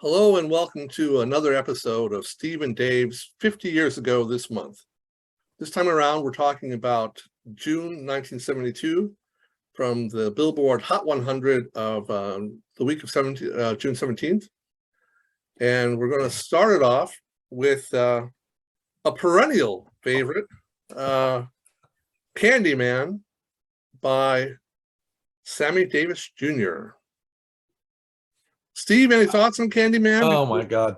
Hello and welcome to another episode of Steve and Dave's 50 Years Ago This Month. This time around, we're talking about June 1972 from the Billboard Hot 100 of the week of June 17th. And we're going to start it off with a perennial favorite, Candyman by Sammy Davis Jr. Steve, any thoughts on Candyman? Oh my God.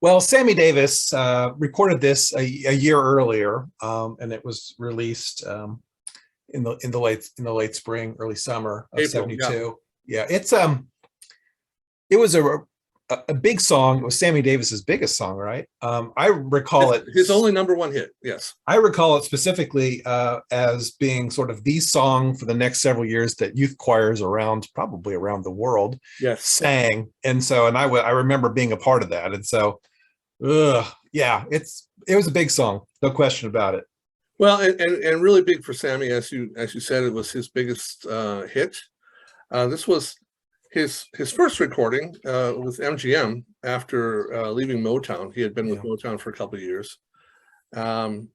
Well, Sammy Davis recorded this a year earlier, and it was released in the late spring, early summer of April, '72. Yeah, it was a big song. It was Sammy Davis's biggest song, right? I recall his only number one hit. Yes, I recall it specifically as being sort of the song for the next several years that youth choirs probably around the world, sang. And so, I remember being a part of that. And so, yeah, it was a big song, no question about it. Well, and really big for Sammy, as you said, it was his biggest hit. This was his first recording with MGM after leaving Motown. He had been with Motown for a couple of years. And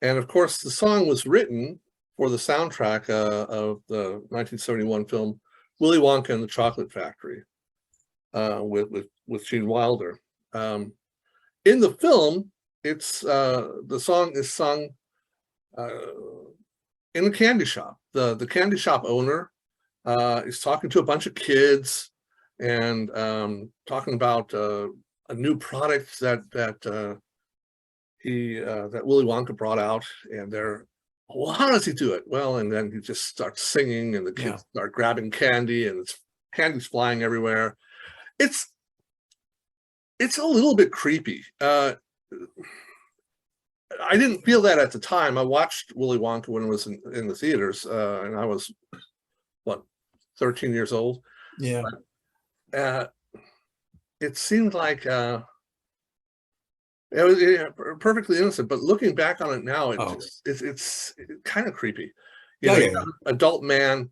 of course, the song was written for the soundtrack of the 1971 film Willy Wonka and the Chocolate Factory with Gene Wilder. In the film, the song is sung in a candy shop. The candy shop owner is talking to a bunch of kids and talking about a new product that Willy Wonka brought out, and well, how does he do it? Well, and then he just starts singing, and the kids start grabbing candy, and candy's flying everywhere. It's a little bit creepy. I didn't feel that at the time. I watched Willy Wonka when it was in the theaters, and I was 13 years old. Yeah. But, it seemed like it was perfectly innocent, but looking back on it now, it's kind of creepy. Adult man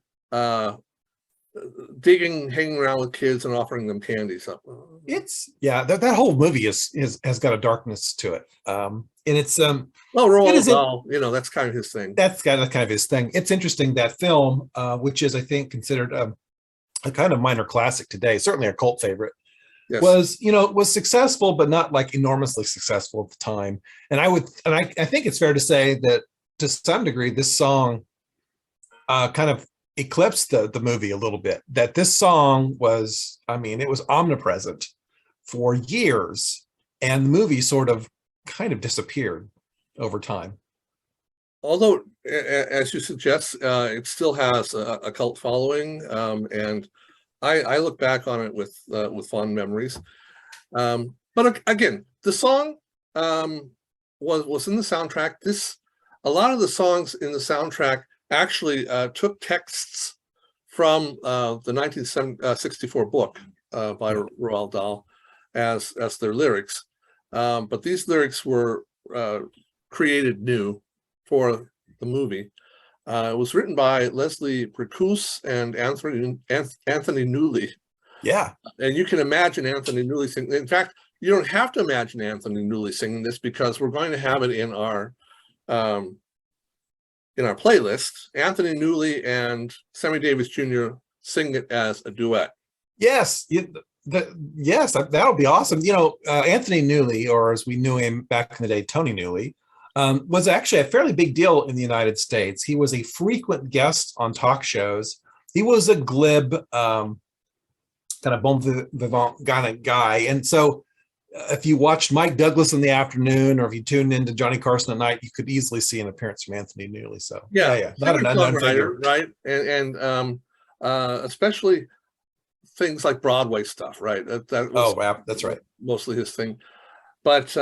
hanging around with kids and offering them candy. So that whole movie has got a darkness to it. And it's Roald Dahl, that's kind of his thing. That's kind of his thing. It's interesting that film, which is I think considered a kind of minor classic today, certainly a cult favorite, was successful, but not like enormously successful at the time. And I think it's fair to say that to some degree this song kind of eclipsed the movie a little bit. That this song was, it was omnipresent for years, and the movie sort of kind of disappeared over time. Although, as you suggest, it still has a cult following, and I look back on it with fond memories. But again, the song was in the soundtrack. A lot of the songs in the soundtrack actually took texts from the 1964 book by Roald Dahl as their lyrics. But these lyrics were created new for the movie. It was written by Leslie Bricusse and Anthony Newley. Yeah. And you can imagine Anthony Newley singing. In fact, you don't have to imagine Anthony Newley singing this, because we're going to have it in our playlist. Anthony Newley and Sammy Davis Jr. sing it as a duet. Yes. That would be awesome. Anthony Newley, or as we knew him back in the day, Tony Newley, was actually a fairly big deal in the United States. He was a frequent guest on talk shows. He was a glib, kind of bon vivant kind of guy. And so if you watched Mike Douglas in the afternoon, or if you tuned into Johnny Carson at night, you could easily see an appearance from Anthony Newley. So not an unknown figure, right? And especially things like Broadway stuff, right? That's right. Mostly his thing. But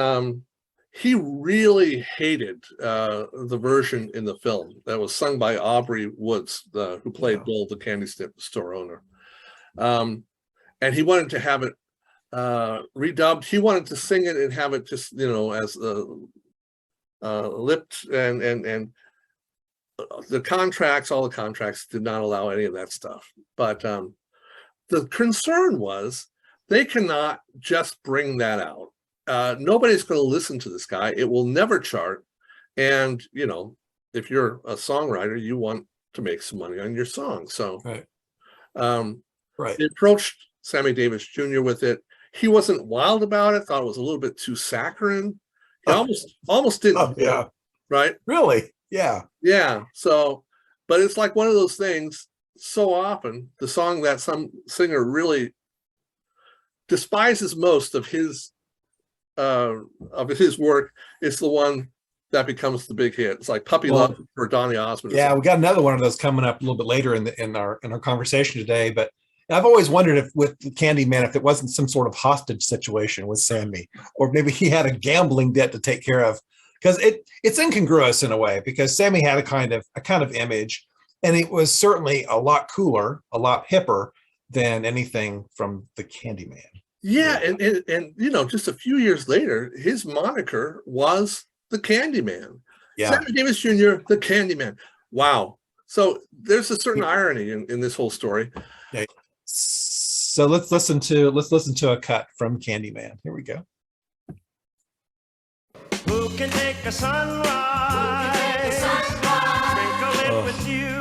he really hated the version in the film that was sung by Aubrey Woods, who played Bill, the candy store owner. And he wanted to have it redubbed. He wanted to sing it and have it just, as lipped, and all the contracts did not allow any of that stuff. But the concern was they cannot just bring that out. Nobody's going to listen to this guy. It will never chart. And, you know, if you're a songwriter, you want to make some money on your song. So Right. They approached Sammy Davis Jr. with it. He wasn't wild about it, thought it was a little bit too saccharine. He almost didn't. Oh, yeah. Right? Really? Yeah. Yeah. So, but it's like one of those things, so often the song that some singer really despises most of his work is the one that becomes the big hit. It's like Puppy Love for Donny Osmond. Yeah, we got another one of those coming up a little bit later in our conversation today. But I've always wondered if with Candyman, if it wasn't some sort of hostage situation with Sammy, or maybe he had a gambling debt to take care of, because it's incongruous in a way, because Sammy had a kind of image, and it was certainly a lot cooler, a lot hipper than anything from the Candyman. Yeah, and you know, just a few years later, his moniker was the Candyman. Yeah. Sammy Davis Jr., the Candyman. Wow. So there's a certain irony in this whole story. Yeah. So let's listen to a cut from Candyman. Here we go. Who can take a sunrise? Sprinkle it with you.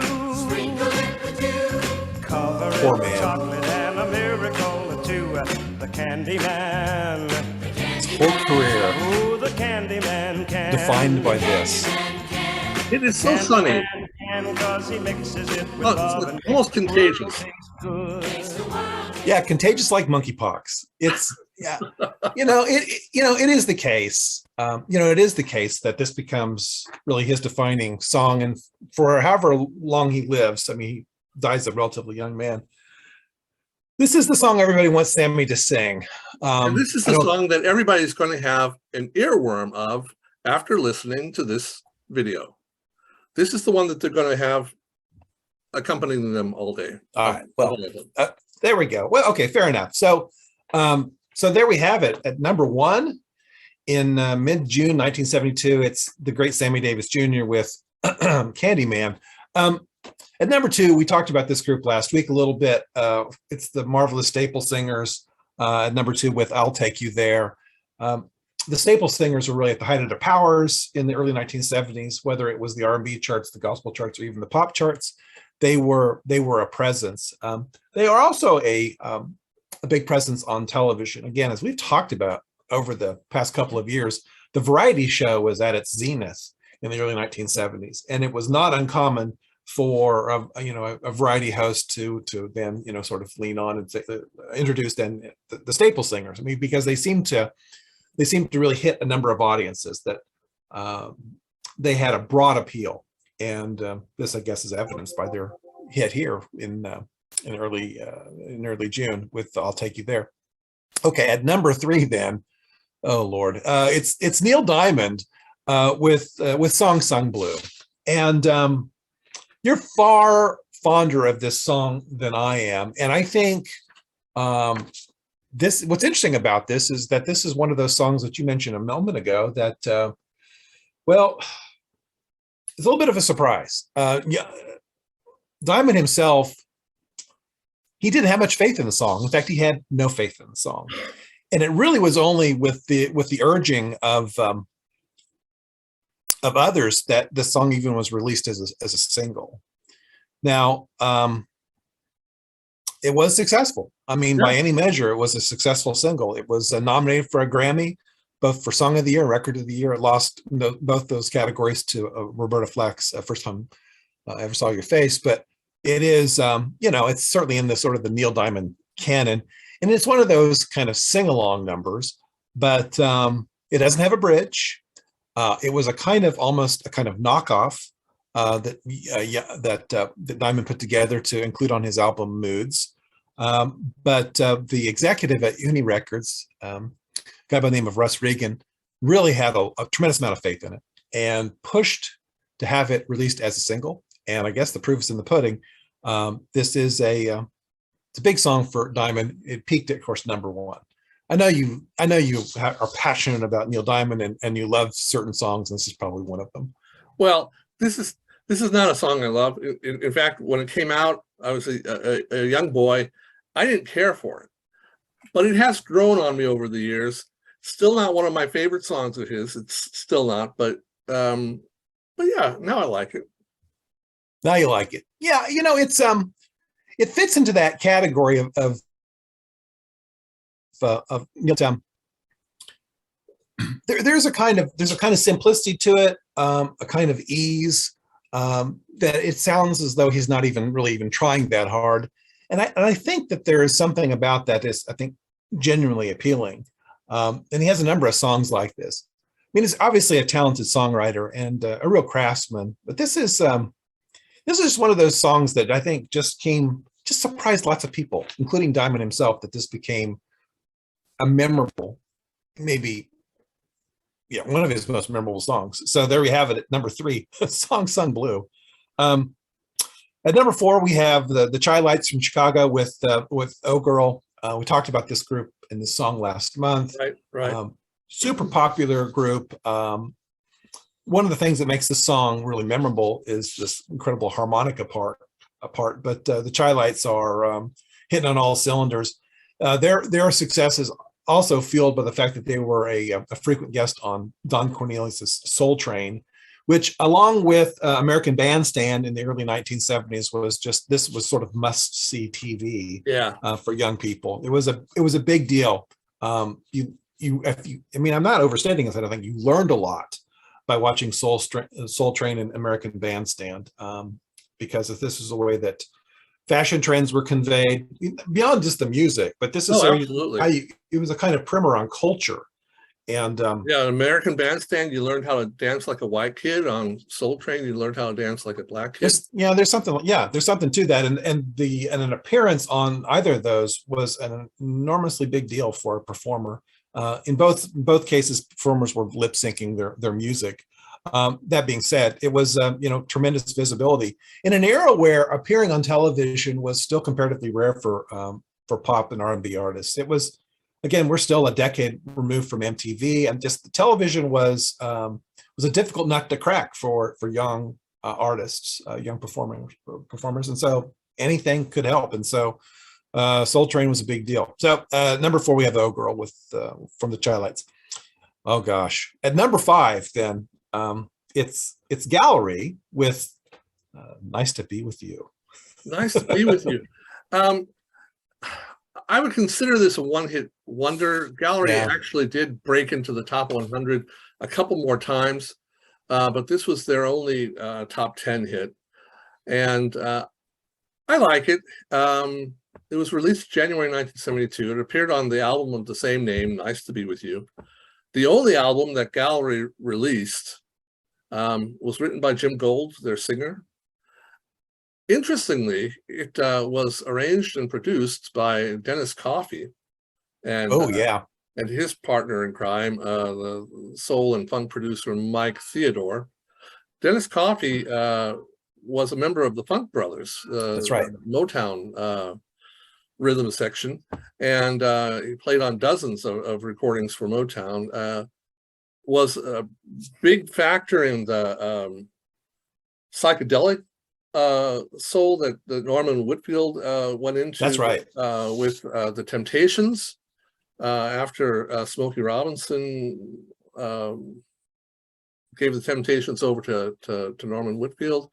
Cover it with chocolate and a miracle or two. The Candyman. His whole career The Candyman can. defined by this. It is so sunny. He mixes it with it's almost contagious. Yeah, contagious like monkeypox. It's it is the case. It is the case that this becomes really his defining song, and for however long he lives. I mean, he dies a relatively young man. This is the song everybody wants Sammy to sing. And this is the song that everybody's going to have an earworm of after listening to this video. This is the one that they're going to have accompanying them all day. All right. Well, there we go. Well, okay, fair enough. So, so there we have it at number one in mid-June 1972. It's the great Sammy Davis Jr. with Candyman. At number two, we talked about this group last week a little bit. It's the Marvelous Staple Singers at number two with I'll Take You There. The Staple Singers were really at the height of their powers in the early 1970s, whether it was the R&B charts, the gospel charts, or even the pop charts. They were a presence. They are also a big presence on television. Again, as we've talked about over the past couple of years, the variety show was at its zenith in the early 1970s, and it was not uncommon for a variety host to then sort of lean on and say, introduce then the Staple Singers. I mean, because they seem to really hit a number of audiences that they had a broad appeal. And this, I guess, is evidenced by their hit here in early June with "I'll Take You There." Okay, at number three, then, oh Lord, it's Neil Diamond with "Song Sung Blue," and you're far fonder of this song than I am, and I think this. What's interesting about this is that this is one of those songs that you mentioned a moment ago that, it's a little bit of a surprise. Diamond himself, he didn't have much faith in the song. In fact, he had no faith in the song, and it really was only with the urging of others that the song even was released as a single. Now, it was successful. I mean, by any measure, it was a successful single. It was nominated for a Grammy, both for Song of the Year, Record of the Year. It lost both those categories to Roberta Flack's First Time I Ever Saw Your Face. But it is, it's certainly in the sort of the Neil Diamond canon. And it's one of those kind of sing-along numbers, but it doesn't have a bridge. It was almost a kind of knockoff that Diamond put together to include on his album Moods. But the executive at Uni Records, a guy by the name of Russ Regan, really had a tremendous amount of faith in it and pushed to have it released as a single. And I guess the proof is in the pudding. This is it's a big song for Diamond. It peaked at, of course, number one. I know you are passionate about Neil Diamond and you love certain songs, and this is probably one of them. Well, this is not a song I love. In fact, when it came out, I was a young boy. I didn't care for it. but it has grown on me over the years. Still not one of my favorite songs of his. It's still not, but yeah, now I like it. Now you like it. Yeah, it's it fits into that category of there's a kind of simplicity to it, a kind of ease, that it sounds as though he's not even trying that hard. And I think that there is something about that is, I think, genuinely appealing. And he has a number of songs like this. I mean, he's obviously a talented songwriter and a real craftsman, but this is just one of those songs that I think just surprised lots of people, including Diamond himself, that this became a memorable, maybe, one of his most memorable songs. So there we have it at number 3, Song Sung Blue. At number 4, we have the Chi-Lites from Chicago with Oh Girl. We talked about this group in the song last month. Right. Super popular group. One of the things that makes this song really memorable is this incredible harmonica part. But the Chi-Lites are hitting on all cylinders. Their success is also fueled by the fact that they were a frequent guest on Don Cornelius' Soul Train, which, along with American Bandstand in the early 1970s, was sort of must-see TV for young people. It was a big deal. I'm not overstating this. I don't think you learned a lot by watching Soul Train and American Bandstand, because this is a way that fashion trends were conveyed beyond just the music, but this is absolutely. It was a kind of primer on culture. And American Bandstand, you learned how to dance like a white kid. On Soul Train, you learned how to dance like a black kid. There's something to that, and an appearance on either of those was an enormously big deal for a performer. In both cases, performers were lip syncing their music. That being said, it was tremendous visibility in an era where appearing on television was still comparatively rare for pop and R&B artists. It was, again, we're still a decade removed from MTV, and just the television was a difficult nut to crack for young artists, young performers, and so anything could help. And so Soul Train was a big deal. So number 4, we have Oh Girl from the Chi-Lites. Oh gosh, at number 5, then it's Gallery with Nice to Be With You. Nice to Be With You. I would consider this a one-hit wonder. Gallery actually did break into the top 100 a couple more times, but this was their only top 10 hit. And I like it. It was released January 1972. It appeared on the album of the same name, Nice to Be With You. The only album that Gallery released was written by Jim Gold, their singer. Interestingly, it was arranged and produced by Dennis Coffey, and and his partner in crime, the soul and funk producer Mike Theodore. Dennis Coffey was a member of the Funk Brothers. That's right, Motown rhythm section, and he played on dozens of recordings for Motown. Was a big factor in the psychedelic soul that Norman Whitfield went into. That's right. With the Temptations, after Smokey Robinson gave the Temptations over to Norman Whitfield.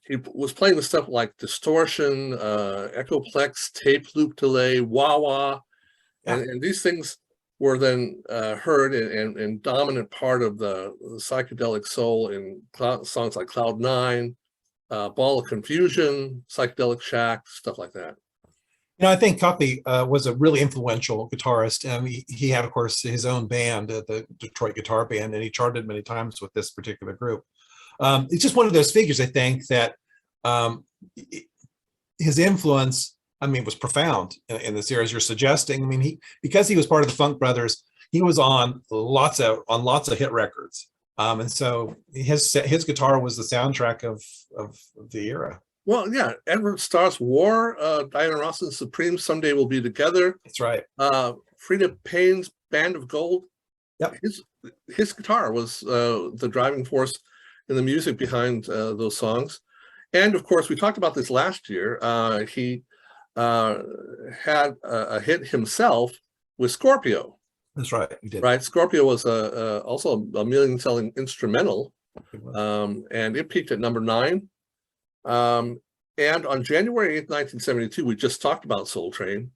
He was playing with stuff like distortion, echoplex, tape loop delay, wah-wah, and these things were then heard and dominant part of the psychedelic soul in songs like Cloud 9, Ball of Confusion, Psychedelic Shack, stuff like that. I think Coffey was a really influential guitarist. He had, of course, his own band, the Detroit Guitar Band, and he charted many times with this particular group. It's just one of those figures, I think, that his influence, was profound in this era, as you're suggesting. Because he was part of the Funk Brothers, he was on lots of hit records, and so his guitar was the soundtrack of the era. Well, yeah, Edward Starr's War, Diana Ross's Supreme, Someday We'll Be Together. That's right. Frida Payne's Band of Gold. Yep. His guitar was the driving force in the music behind those songs. And of course, we talked about this last year. He had a hit himself with Scorpio. That's right. He did. Right. Scorpio was also a million-selling instrumental, and it peaked at number 9. And on January 8th, 1972, we just talked about Soul Train.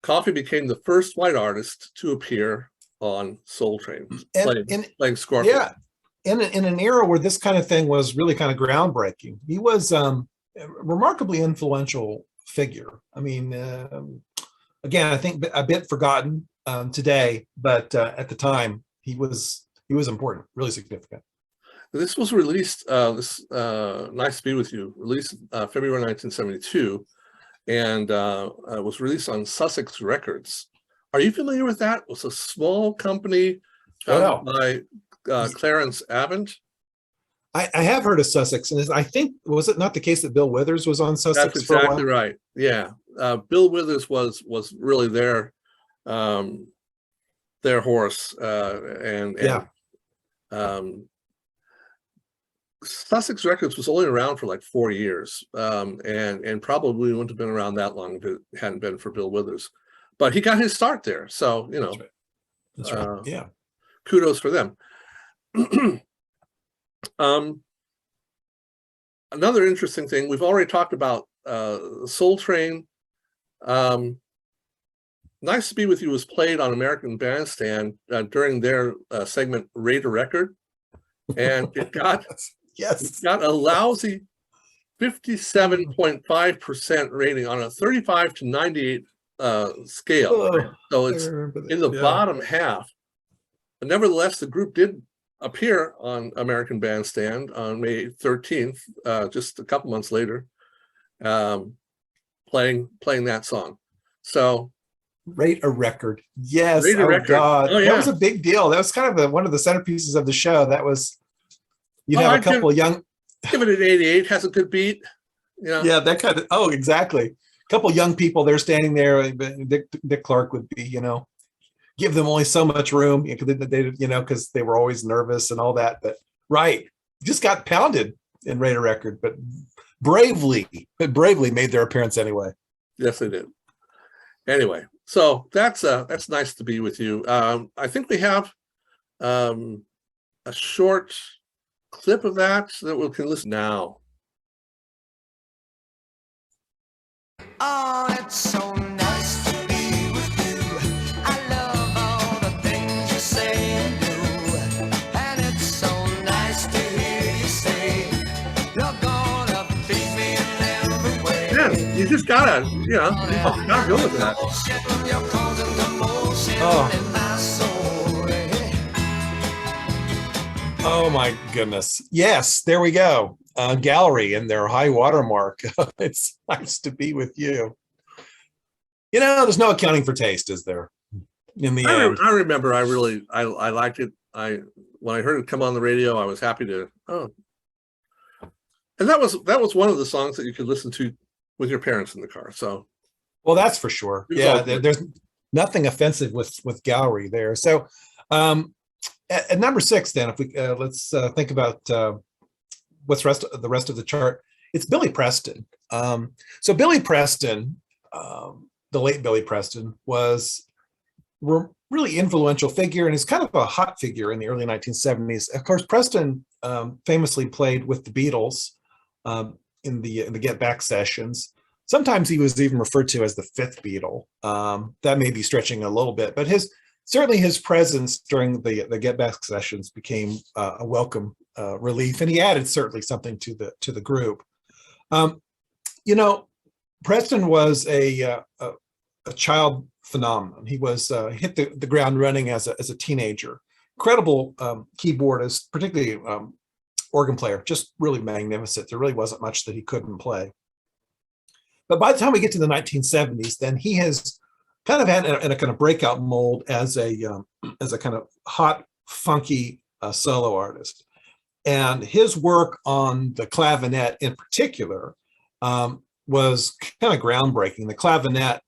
Coffey became the first white artist to appear on Soul Train, playing Scorpio. Yeah, in an era where this kind of thing was really kind of groundbreaking. He was a remarkably influential figure. I mean, again, I think a bit forgotten today, but at the time he was important, really significant. This was released, Nice to Be With You, released February 1972, and was released on Sussex Records. Are you familiar with that? It was a small company founded by Clarence Avant. I have heard of Sussex, and I think, was it not the case that Bill Withers was on Sussex? That's exactly right. Yeah, Bill Withers was really their horse, Sussex Records was only around for like 4 years, and probably wouldn't have been around that long if it hadn't been for Bill Withers. But he got his start there, so you know, that's right. Yeah, kudos for them. Another interesting thing, we've already talked about Soul Train. Nice to Be With You was played on American Bandstand during their segment Rate a Record, and it got it got a lousy 57.5% rating on a 35 to 98 scale. Oh, so it's in the bottom half. But nevertheless, the group did appear on American Bandstand on May 13th, just a couple months later, playing that song. So Rate a Record. Yes. Rate a Record. God. Oh, yeah. That was a big deal. That was kind of one of the centerpieces of the show. That was, you have a couple of young. Give it an 88, has a good beat. Yeah, that kind of, exactly. A couple of young people, they're standing there. Dick Clark would be, give them only so much room, because they were always nervous and all that. But just got pounded in Rate a Record, but bravely made their appearance anyway. Yes, they did. Anyway, so that's Nice to Be With You. I think we have a short clip of that so that we can listen now. Oh, it's so nice to be with you. I love all the things you say and do. And it's so nice to hear you say you're gonna please me in every way. Yeah, you just gotta, gotta go with that. You're causing commotion in my soul. Oh my goodness. Yes, there we go. Gallery and their high water mark. It's nice to be with you. There's no accounting for taste, is there? In the end. I remember I liked it. When I heard it come on the radio, I was happy to and that was one of the songs that you could listen to with your parents in the car. So well, that's for sure. Yeah, there's nothing offensive with Gallery there. So at number 6, then, if we let's think about what's the rest of the chart. It's Billy Preston. So Billy Preston, the late Billy Preston, was really influential figure, and he's kind of a hot figure in the early 1970s. Of course, Preston famously played with the Beatles in the Get Back sessions. Sometimes he was even referred to as the fifth Beatle. That may be stretching a little bit, but certainly his presence during the Get Back sessions became a welcome relief, and he added certainly something to the group. Preston was a child phenomenon. He was hit the ground running as a teenager. Incredible keyboardist, particularly organ player, just really magnificent. There really wasn't much that he couldn't play. But by the time we get to the 1970s, then he has kind of had in a kind of breakout mold as a kind of hot, funky solo artist. And his work on the clavinet in particular was kind of groundbreaking. The clavinet,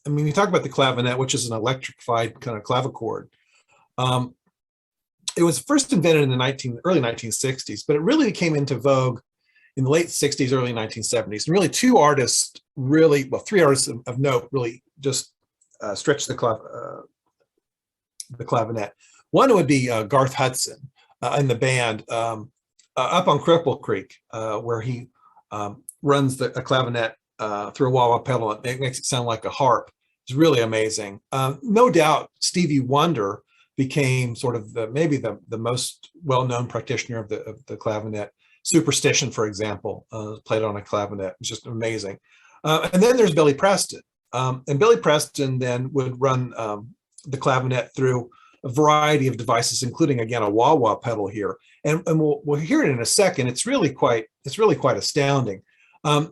you talk about the clavinet, which is an electrified kind of clavichord. It was first invented in the early 1960s, but it really came into vogue in the late 60s, early 1970s. And really two artists really, well, three artists of note really just stretched the clavinet. One would be Garth Hudson in the band up on Cripple Creek, where he runs a clavinet through a wah-wah pedal. It makes it sound like a harp. It's really amazing. No doubt Stevie Wonder became sort of maybe the most well-known practitioner of the clavinet. Superstition, for example, played on a clavinet. It's just amazing. And then there's Billy Preston. And Billy Preston then would run the clavinet through a variety of devices, including, again, a wah-wah pedal here. And we'll hear it in a second. It's really quite astounding.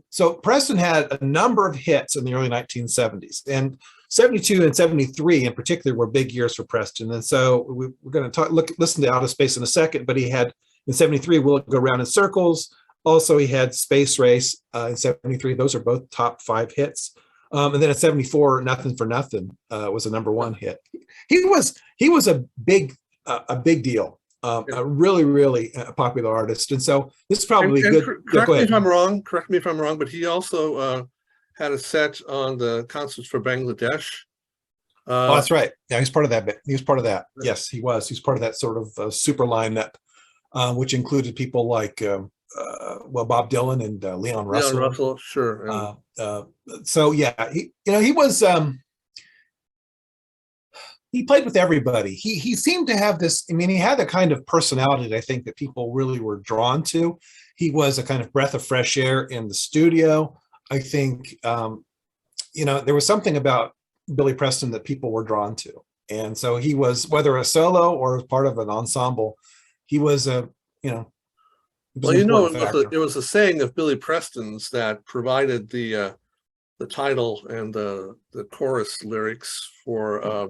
So Preston had a number of hits in the early 1970s, and 72 and 73 in particular were big years for Preston. And so we're going to listen to Outa-Space in a second, but he had in 73, Will It Go Round in Circles. Also, he had Space Race in 73. Those are both top 5 hits. And then in 74, Nothing for Nothing was a #1 hit. He was a big deal. A really popular artist, and so this is probably good. Correct me if I'm wrong. Correct me if I'm wrong, but he also had a set on the Concerts for Bangladesh. Oh, that's right. Yeah, he's part of that. He was part of that. Yes, he was. He's part of that sort of super lineup, which included people like Bob Dylan and Leon Russell. Leon Russell, sure. So yeah, he was. He played with everybody. He seemed to have this, I mean, he had the kind of personality that I think that people really were drawn to. He was a kind of breath of fresh air in the studio. I think, there was something about Billy Preston that people were drawn to. And so he was, whether a solo or as part of an ensemble, he was it was a saying of Billy Preston's that provided the title and the chorus lyrics for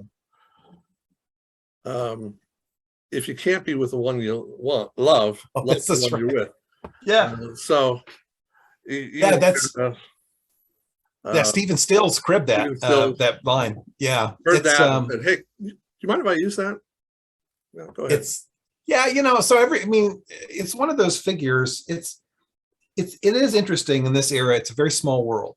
if you can't be with the one you love the one you're with. Yeah. Stephen Stills cribbed that line. Yeah. Heard that. Said, hey, do you mind if I use that? No, go ahead. It's one of those figures. It is interesting in this era. It's a very small world.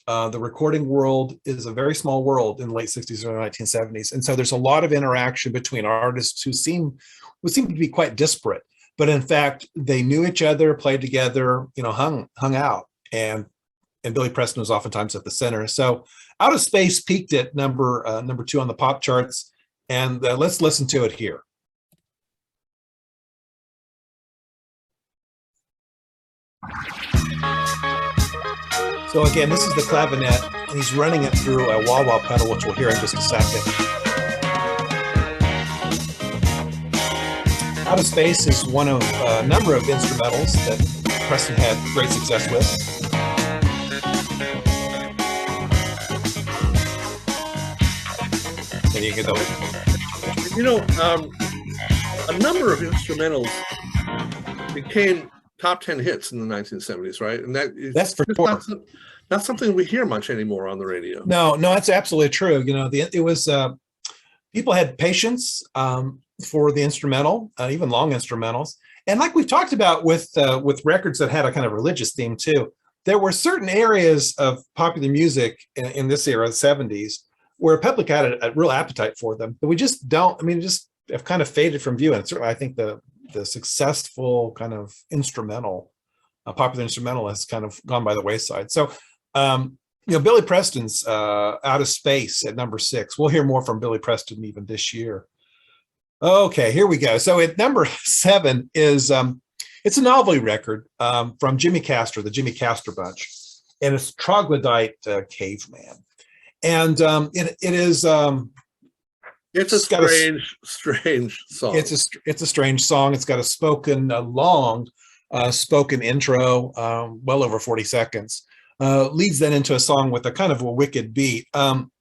The recording world is a very small world in the late 60s or 1970s. And so there's a lot of interaction between artists who seem to be quite disparate. But in fact, they knew each other, played together, hung out. And Billy Preston was oftentimes at the center. So Outa-Space peaked at number 2 on the pop charts. And let's listen to it here. So again, this is the clavinet, and he's running it through a wah-wah pedal, which we'll hear in just a second. Outa-Space is one of a number of instrumentals that Preston had great success with. And you can go. A number of instrumentals became top 10 hits in the 1970s, right? And that's for sure. Not something we hear much anymore on the radio. No, that's absolutely true. It was people had patience for the instrumental, even long instrumentals, and like we've talked about with records that had a kind of religious theme too. There were certain areas of popular music in this era, the 70s, where public had a real appetite for them, but we just don't. Just have kind of faded from view. And certainly, I think the successful kind of popular instrumental has kind of gone by the wayside. So, Billy Preston's Outa-Space at number 6. We'll hear more from Billy Preston even this year. Okay, here we go. So at number 7 is, it's a novelty record from Jimmy Castor, the Jimmy Castor Bunch, and it's Troglodyte Caveman. And it is... It's a strange song. It's a strange song. It's got a long spoken intro, well over 40 seconds. Leads then into a song with a kind of a wicked beat. Castor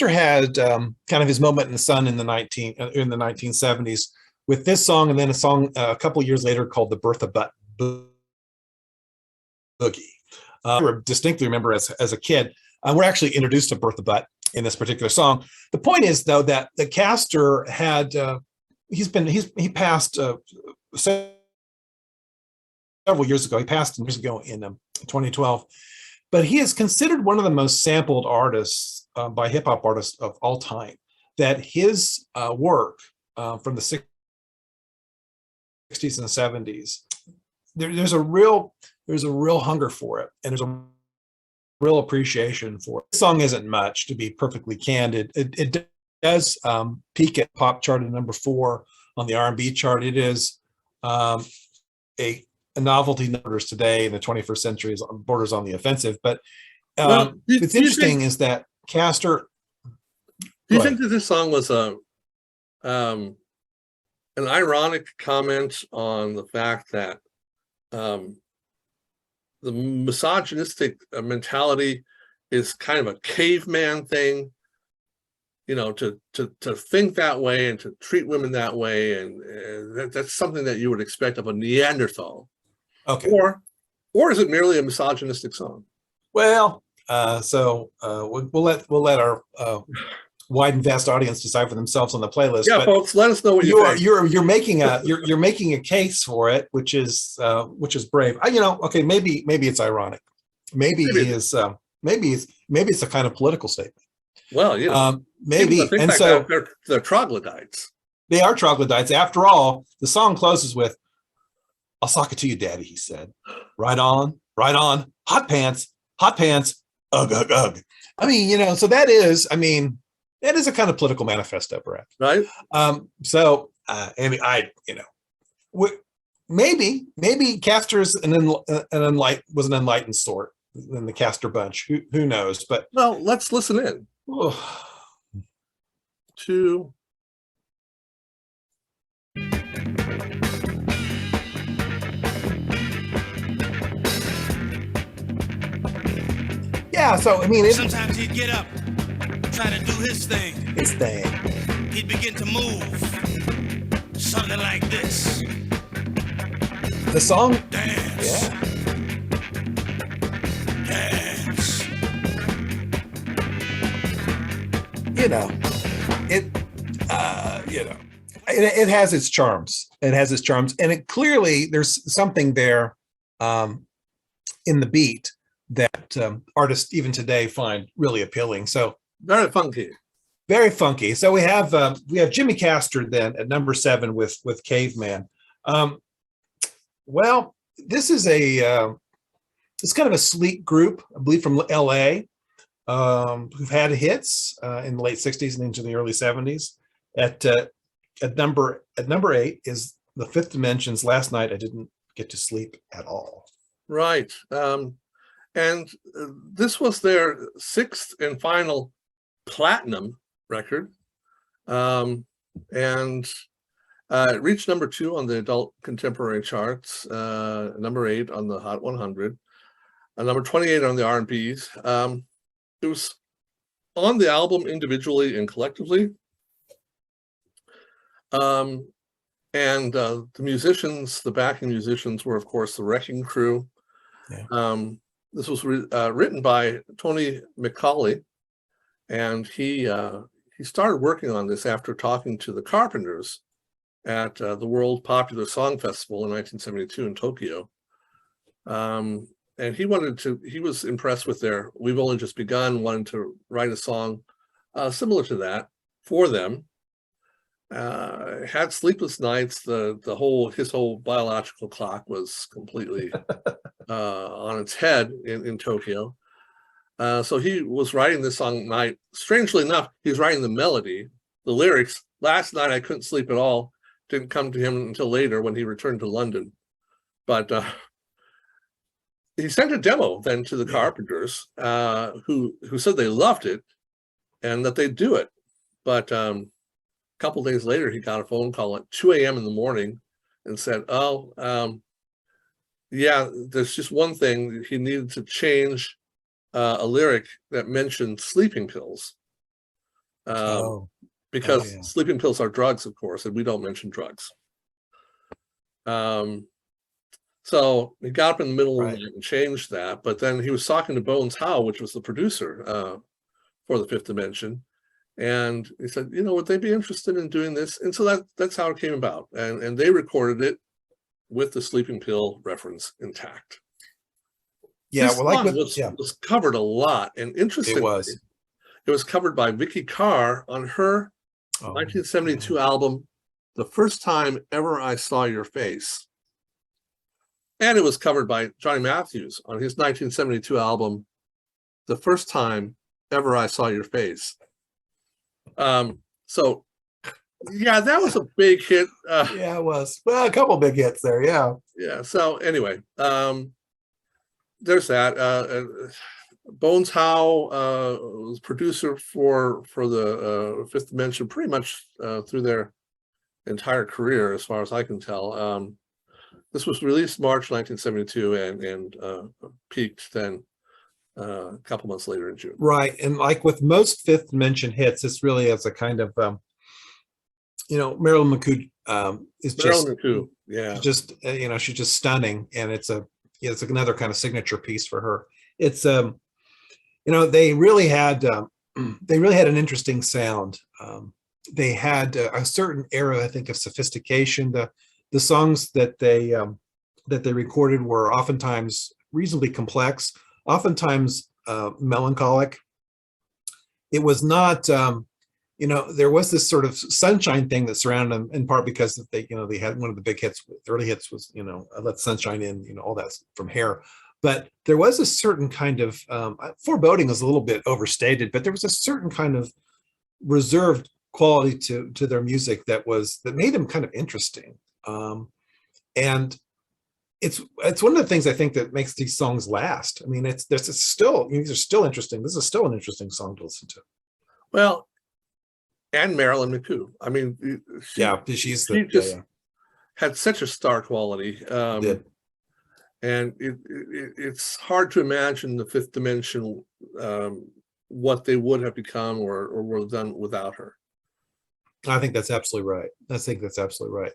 had kind of his moment in the sun in the 1970s with this song, and then a song a couple of years later called "The Bertha Butt Boogie." I distinctly remember as a kid. We're actually introduced to Bertha Butt in this particular song. The point is, though, that the Castor had he passed several years ago. He passed years ago in 2012. But he is considered one of the most sampled artists by hip hop artists of all time. That his work from the 60s and 70s, there's a real hunger for it, and there's a real appreciation for it. This song isn't much, to be perfectly candid. It does peak at pop chart at number 4 on the R&B chart. It is a novelty numbers today in the 21st century, is borders on the offensive. But what's interesting is that Castor. Do you think that this song was an ironic comment on the fact that the misogynistic mentality is kind of a caveman thing, you know, to think that way and to treat women that way, and that's something that you would expect of a Neanderthal? Okay. Or is it merely a misogynistic song? Well, we'll let our wide and vast audience decide for themselves on the playlist. Yeah, but folks, let us know what you think. You're making a case for it, which is brave. Okay, maybe it's ironic. Maybe it's a kind of political statement. Well, maybe. And like so they're troglodytes. They are troglodytes. After all, the song closes with, "I'll sock it to you, Daddy," he said. Right on, hot pants, ugh, ugh, ugh. I mean, so that is a kind of political manifesto, perhaps. Right. Maybe Castor's was an enlightened sort in the Castor bunch. Who knows? But well, let's listen in to. Yeah, so sometimes he'd get up, try to do his thing. He'd begin to move, something like this. The song? Dance. Yeah. Dance. It has its charms. And it clearly, there's something there in the beat that artists even today find really appealing. So Very funky. So we have Jimmy Castor then at number 7 with Caveman. Well, this is it's kind of a sleek group, I believe, from LA, who've had hits in the late 60s and into the early 70s. At number 8 is the Fifth Dimension's "Last Night I Didn't Get to Sleep at All." Right. And this was their 6th and final platinum record. And it reached number 2 on the adult contemporary charts, number 8 on the Hot 100, number 28 on the R&Bs. It was on the album individually and collectively. And the musicians, the backing musicians, were, of course, the Wrecking Crew. Yeah. This was written by Tony McCauley, and he started working on this after talking to the Carpenters at the World Popular Song Festival in 1972 in Tokyo. And he was impressed with their "We've Only Just Begun," wanted to write a song similar to that for them. Had sleepless nights. His whole biological clock was completely on its head in Tokyo. So he was writing this song at night. Strangely enough, he was writing the melody. The lyrics, "Last night I couldn't sleep at all," didn't come to him until later when he returned to London. But he sent a demo then to the Carpenters, who said they loved it and that they'd do it. But a couple days later, he got a phone call at 2 a.m. in the morning and said, yeah, there's just one thing. He needed to change a lyric that mentioned sleeping pills. Because sleeping pills are drugs, of course, and we don't mention drugs. So he got up in the middle of the night and changed that. But then he was talking to Bones Howe, which was the producer for the Fifth Dimension. And he said, would they be interested in doing this? And so that's how it came about. And they recorded it with the sleeping pill reference intact. Yeah, This well, like song with, was covered a lot, and interestingly, it was covered by Vicky Carr on her 1972 album, The First Time Ever I Saw Your Face. And it was covered by Johnny Matthews on his 1972 album, The First Time Ever I Saw Your Face. So, yeah, that was a big hit. Yeah, it was. Well, a couple big hits there, yeah. Yeah, so anyway, there's that. Bones Howe was producer for the Fifth Dimension pretty much through their entire career, as far as I can tell. This was released March 1972 and peaked then a couple months later in June. Right, and like with most Fifth Dimension hits, this really is a kind of, Marilyn McCoo is Marilyn McCoo, yeah, just she's just stunning, and it's another kind of signature piece for her. It's they really had an interesting sound. They had a certain era, I think, of sophistication. The songs that they recorded were oftentimes reasonably complex, oftentimes melancholic. It was not, there was this sort of sunshine thing that surrounded them, in part because they had one of the big hits, the early hits was, Let Sunshine In, all that from Hair. But there was a certain kind of foreboding is a little bit overstated, but there was a certain kind of reserved quality to their music that made them kind of interesting. And it's one of the things I think that makes these songs last. I mean, these are still interesting. This is still an interesting song to listen to. Well, and Marilyn McCoo. I mean, she had such a star quality. And it's hard to imagine the Fifth Dimension, what they would have become or would have done without her. I think that's absolutely right.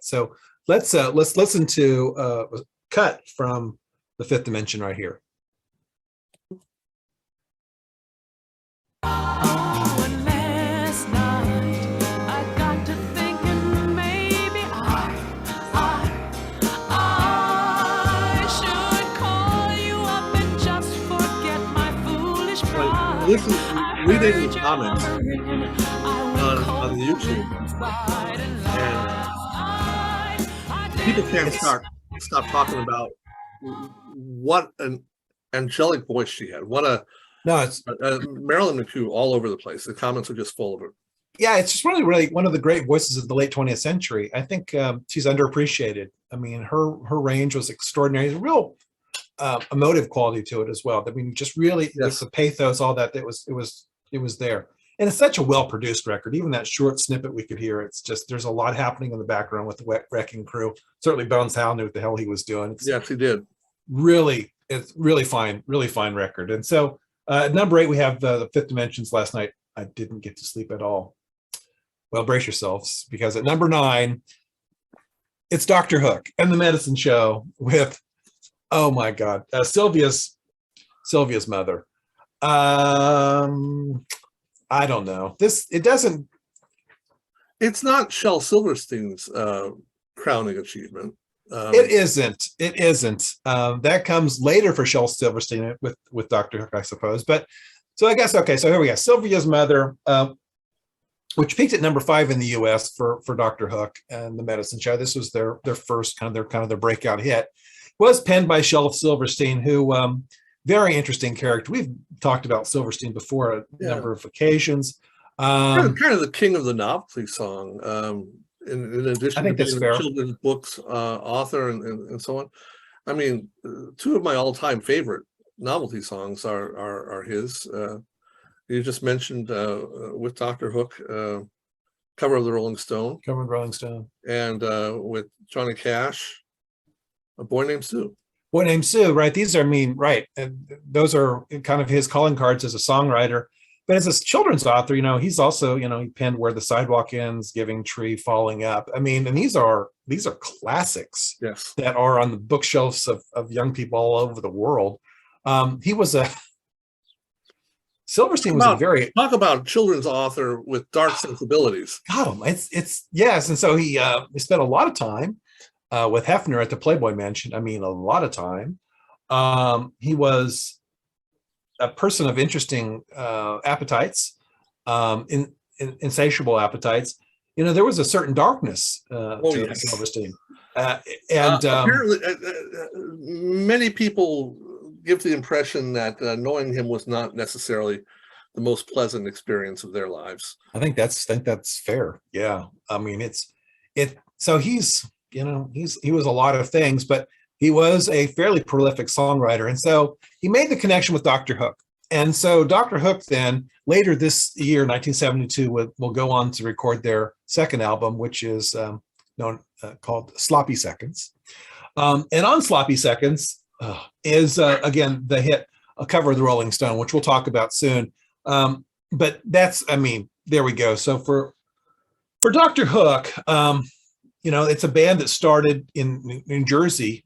So let's listen to a cut from the Fifth Dimension right here. Reading the comments on the YouTube, and people can't stop talking about what an angelic voice she had. Marilyn McCoo all over the place. The comments are just full of it. Yeah, it's just really one of the great voices of the late 20th century. I think she's underappreciated. I mean, her range was extraordinary. There's a real emotive quality to it as well. I mean, just really, yes, the pathos, all that. It was there, and it's such a well-produced record. Even that short snippet we could hear, it's just there's a lot happening in the background with the Wrecking Crew. Certainly, Bones Howe knew what the hell he was doing. Yes, he did. It's really fine record. And so, at number 8, we have the Fifth Dimensions. Last night, I didn't get to sleep at all. Well, brace yourselves, because at number 9, it's Dr. Hook and the Medicine Show with, oh my God, Sylvia's mother. I don't know. It's not Shel Silverstein's crowning achievement. It isn't. That comes later for Shel Silverstein with Dr. Hook, I suppose. But so I guess, okay, so here we go. Sylvia's Mother, which peaked at number 5 in the US for Dr. Hook and the Medicine Show. This was their first kind of their breakout hit. Was penned by Shel Silverstein, who very interesting character. We've talked about Silverstein before a number of occasions. Kind of the king of the novelty song. In addition to being a children's books author and so on. I mean, 2 of my all-time favorite novelty songs are his. You just mentioned with Dr. Hook, Cover of the Rolling Stone. Cover of the Rolling Stone. And with Johnny Cash, A Boy Named Sue. Boy Named Sue, right? These are, right. And those are kind of his calling cards as a songwriter. But as a children's author, he's also, he penned Where the Sidewalk Ends, Giving Tree, Falling Up. I mean, and these are classics, yes, that are on the bookshelves of young people all over the world. Silverstein was a very... Talk about children's author with dark sensibilities. God, it's yes. And so he spent a lot of time with Hefner at the Playboy Mansion. I mean, a lot of time. He was a person of interesting appetites, insatiable appetites. You know, there was a certain darkness to Silverstein. Apparently, many people give the impression that knowing him was not necessarily the most pleasant experience of their lives. I think that's fair. Yeah, I mean, so he's, you know, he was a lot of things, but he was a fairly prolific songwriter, and so he made the connection with Dr. Hook. And so Dr. Hook then later this year, 1972, will go on to record their second album, which is called Sloppy Seconds. And on Sloppy Seconds is again the hit "A Cover of the Rolling Stone," which we'll talk about soon. But that's, I mean, there we go. So for Dr. Hook, you know, it's a band that started in New Jersey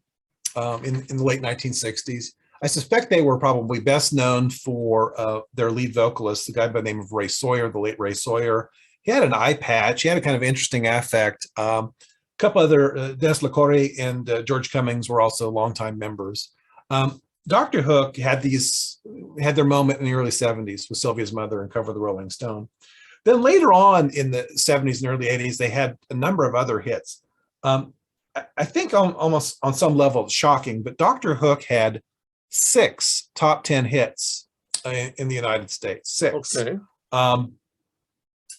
in the late 1960s. I suspect they were probably best known for their lead vocalist, the guy by the name of Ray Sawyer, the late Ray Sawyer. He had an eye patch. He had a kind of interesting affect. A couple other, Dennis LaCorre and George Cummings were also longtime members. Dr. Hook had their moment in the early 70s with Sylvia's Mother and Cover of the Rolling Stone. Then later on in the 70s and early 80s, they had a number of other hits. I think almost on some level it's shocking, but Dr. Hook had 6 top 10 hits in the United States. 6. Okay.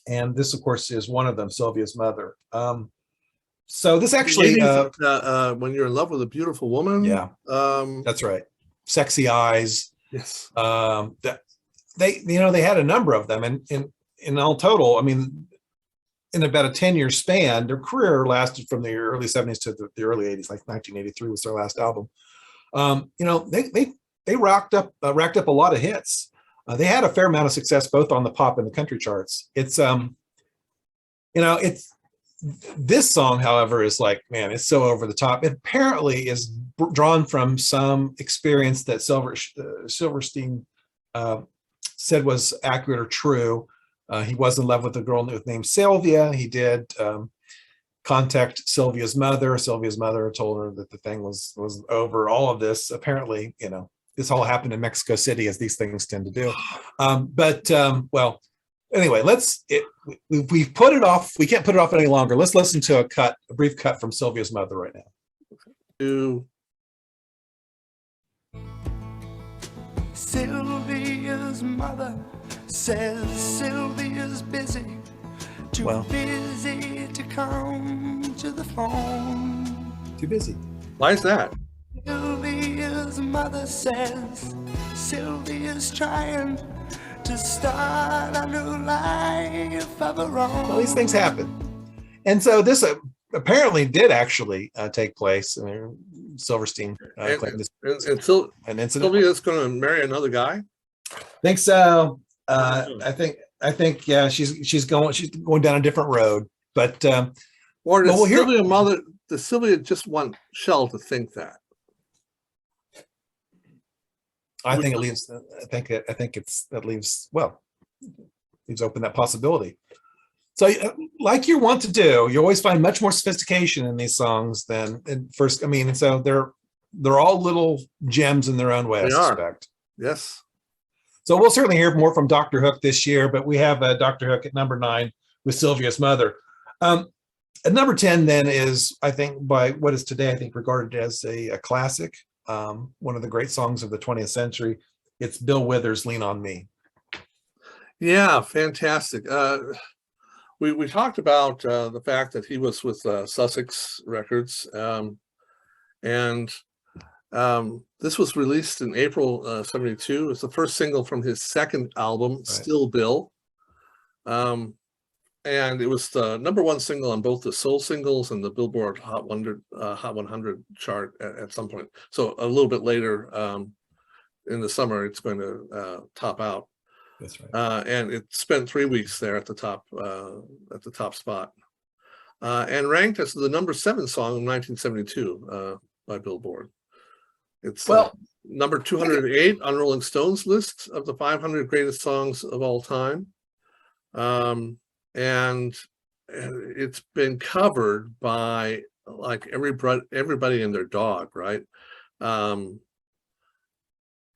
And this, of course, is one of them, Sylvia's Mother. So this actually, when you're in love with a beautiful woman. Yeah, that's right. Sexy Eyes. Yes. They had a number of them, and in all total, I mean, in about a 10-year span, their career lasted from the early 70s to the early 80s. Like 1983 was their last album. You know, they racked up a lot of hits. They had a fair amount of success both on the pop and the country charts. It's this song, however, is like, man, it's so over the top. It apparently is drawn from some experience that Silverstein said was accurate or true. He was in love with a girl named Sylvia. He did contact Sylvia's mother. Sylvia's mother told her that the thing was over. All of this, apparently, you know, this all happened in Mexico City, as these things tend to do. Well, anyway, we've put it off. We can't put it off any longer. Let's listen to a brief cut from Sylvia's Mother right now. Sylvia's mother says Sylvia's busy, too busy to come to the phone. Too busy. Why is that? Sylvia's mother says Sylvia's trying to start a new life of her own. Well, these things happen. And so this apparently did actually take place. Silverstein claimed this an incident. Sylvia's going to marry another guy? I think so. I think yeah, she's going down a different road. But or does Sylvia just want Shell to think that? I think it leaves. Leaves open that possibility. So, like you want to do, you always find much more sophistication in these songs than in first. I mean, and so they're all little gems in their own way. I suspect. Yes. So we'll certainly hear more from Dr. Hook this year, but we have Dr. Hook at number 9 with Sylvia's Mother. At number 10, then, is, I think, by what is today, I think, regarded as a classic, one of the great songs of the 20th century. It's Bill Withers' "Lean on Me." Yeah, fantastic. We talked about the fact that he was with Sussex Records, and this was released in April 72. It's the first single from his second album, right. Still Bill. And it was the #1 single on both the Soul Singles and the Billboard Hot 100 chart at some point. So a little bit later in the summer, it's going to top out. That's right. And it spent 3 weeks there at the top spot, and ranked as the #7 song in 1972 by Billboard. It's number 208 on Rolling Stone's list of the 500 greatest songs of all time. And it's been covered by like everybody and their dog, right?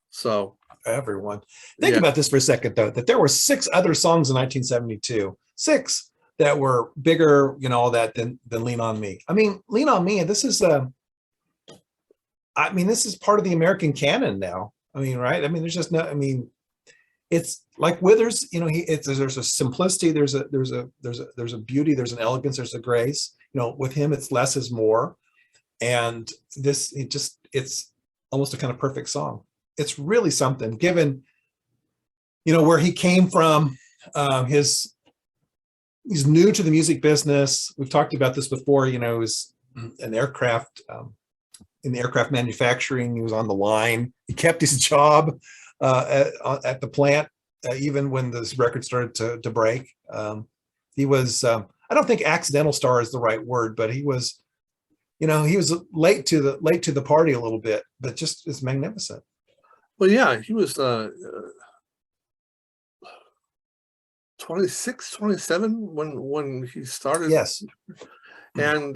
So everyone. Think about this for a second, though, that there were 6 other songs in 1972, 6 that were bigger, all that than Lean on Me. I mean, Lean on Me, this is part of the American canon now. I mean, right? I mean, there's just no, I mean, it's like Withers, there's a simplicity, there's a beauty, there's an elegance, there's a grace. With him, it's less is more. And this, it's almost a kind of perfect song. It's really something, given, where he came from. He's new to the music business. We've talked about this before. He was an aircraft, in the aircraft manufacturing. He was on the line. He kept his job at the plant, even when this record started to break. He was, I don't think accidental star is the right word, but he was, he was late to the party a little bit, but just is magnificent. Well, yeah, he was 26, 27 when he started. Yes. And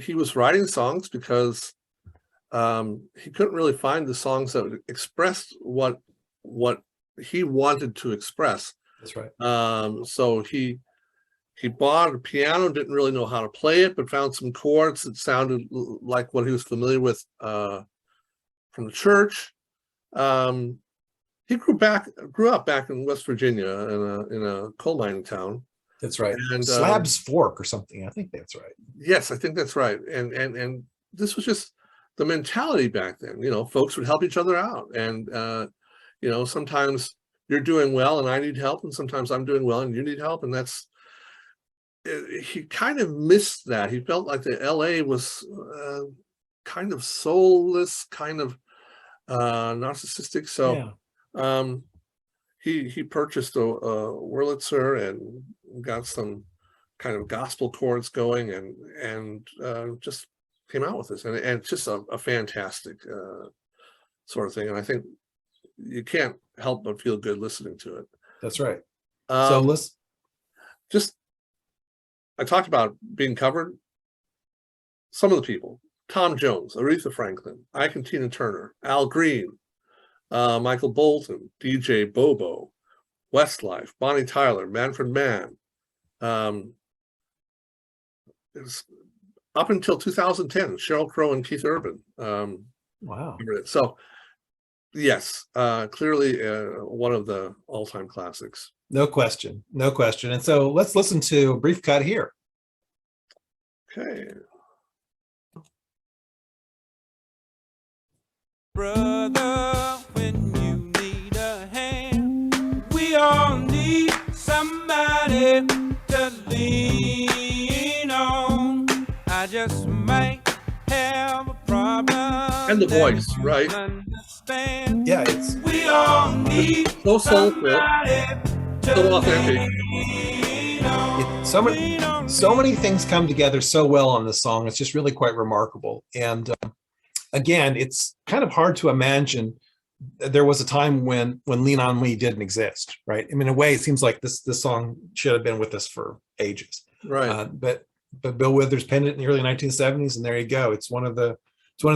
he was writing songs because he couldn't really find the songs that expressed what he wanted to express. That's right. So he bought a piano, didn't really know how to play it, but found some chords that sounded like what he was familiar with from the church. He grew up back in West Virginia in a coal mining town. That's right. And Slabs Fork or something. I think that's right. Yes, I think that's right. And this was just the mentality back then. Folks would help each other out, and sometimes you're doing well and I need help, and sometimes I'm doing well and you need help, and that's. He kind of missed that. He felt like the LA was kind of soulless, kind of narcissistic. So he purchased a Wurlitzer and got some kind of gospel chords going, and just came out with this, and it's just a fantastic sort of thing. And I think you can't help but feel good listening to it. That's right. So let's I talked about being covered. Some of the people: Tom Jones, Aretha Franklin, Ike and Tina Turner, Al Green, Michael Bolton, DJ Bobo, Westlife, Bonnie Tyler, Manfred Mann. It was up until 2010, Sheryl Crow and Keith Urban. Wow. So, yes, clearly one of the all-time classics. No question. And so let's listen to a brief cut here. Okay. Brother, when you need a hand, we all need somebody to lean on. I just might have a problem. And the voice, right? Yeah, it's we all need so soulful, so authentic. So many things come together so well on this song. It's just really quite remarkable. And again, it's kind of hard to imagine there was a time when Lean on Me didn't exist, right? I mean, in a way, it seems like this song should have been with us for ages, right? But Bill Withers penned it in the early 1970s, and there you go. It's one of the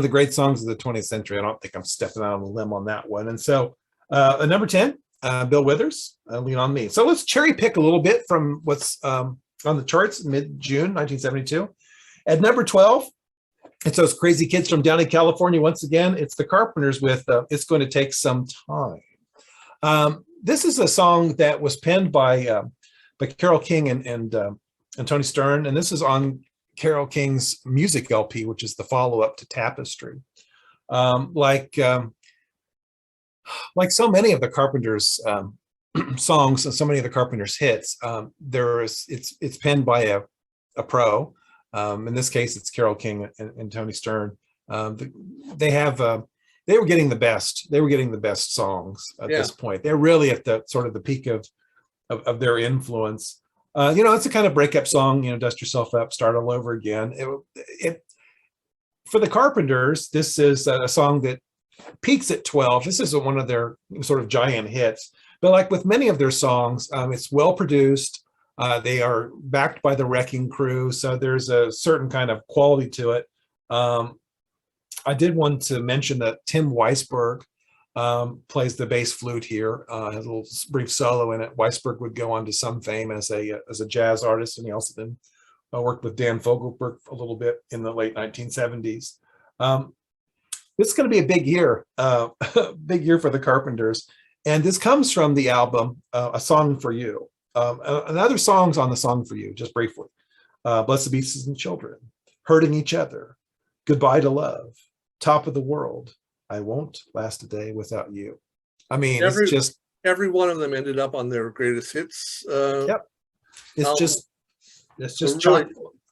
great songs of the 20th century. I don't think I'm stepping out on a limb on that one. And so, number 10, Bill Withers, Lean on Me. So let's cherry pick a little bit from what's on the charts mid-June 1972. At number 12. It's those crazy kids from down in California. Once again, it's the Carpenters with It's Going to Take Some Time. This is a song that was penned by Carole King and Tony Stern, and this is on Carole King's music LP, which is the follow-up to Tapestry. Like so many of the Carpenters songs and so many of the Carpenters hits, it's penned by a pro. In this case, it's Carole King and Tony Stern. They were getting the best. They were getting the best songs at this point. They're really at the sort of the peak of their influence. It's a kind of breakup song. Dust yourself up, start all over again. For the Carpenters, this is a song that peaks at 12. This isn't one of their sort of giant hits, but like with many of their songs, it's well produced. They are backed by the Wrecking Crew, so there's a certain kind of quality to it. I did want to mention that Tim Weisberg plays the bass flute here, has a little brief solo in it. Weisberg would go on to some fame as a jazz artist, and he also then worked with Dan Fogelberg a little bit in the late 1970s. This is going to be a big year for the Carpenters, and this comes from the album A Song for You. Another songs on the Song for You, just briefly. Blessed Beasts and Children, Hurting Each Other, Goodbye to Love, Top of the World, I Won't Last a Day Without You. I mean, it's just every one of them ended up on their greatest hits. Yep. It's just really,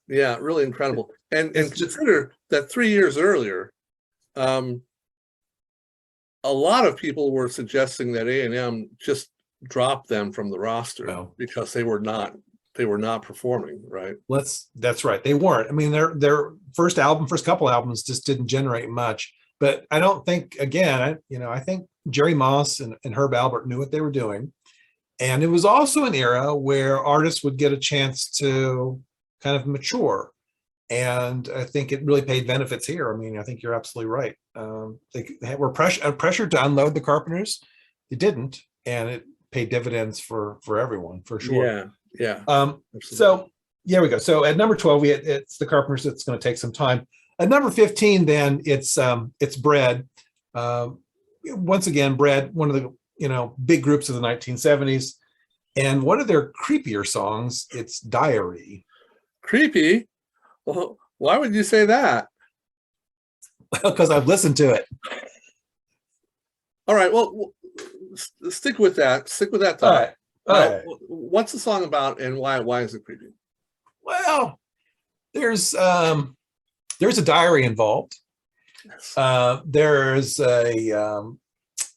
yeah, really incredible. And consider that 3 years earlier, a lot of people were suggesting that A&M just drop them from the roster because they were not performing, right? That's right. They weren't. I mean, their first couple albums just didn't generate much. But I don't think, again, I think Jerry Moss and Herb Alpert knew what they were doing. And it was also an era where artists would get a chance to kind of mature. And I think it really paid benefits here. I mean, I think you're absolutely right. They were pressured to unload the Carpenters. They didn't, and it paid dividends for everyone, for sure. Yeah. So here we go. So at number 12, it's the Carpenters. It's going to take some time. At number 15, then it's Bread. Once again, Bread, one of the big groups of the 1970s, and one of their creepier songs. It's Diary. Creepy? Well, why would you say that? Because I've listened to it. All right. Well, stick with that. Stick with that thought. All right. What's the song about, and why is it creepy? Well, there's a diary involved. Yes. There's an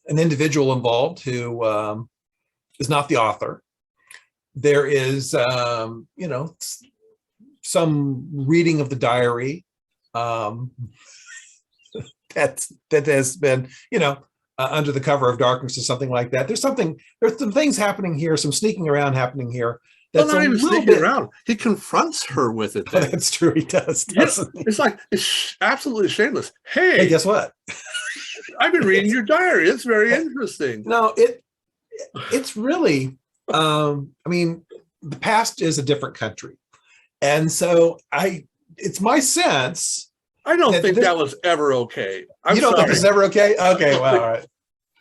individual involved who is not the author. There is some reading of the diary that has been under the cover of darkness or something like that. There's some things happening here, some sneaking around happening here. That's not even sneaking around. He confronts her with it. Oh, that's true. He does. It's like, it's absolutely shameless. Hey, guess what? I've been reading your diary. It's very interesting. No, it's really, I mean, the past is a different country. And so it's my sense. I don't think that was ever okay. You don't think it was ever okay? Okay, well, all right.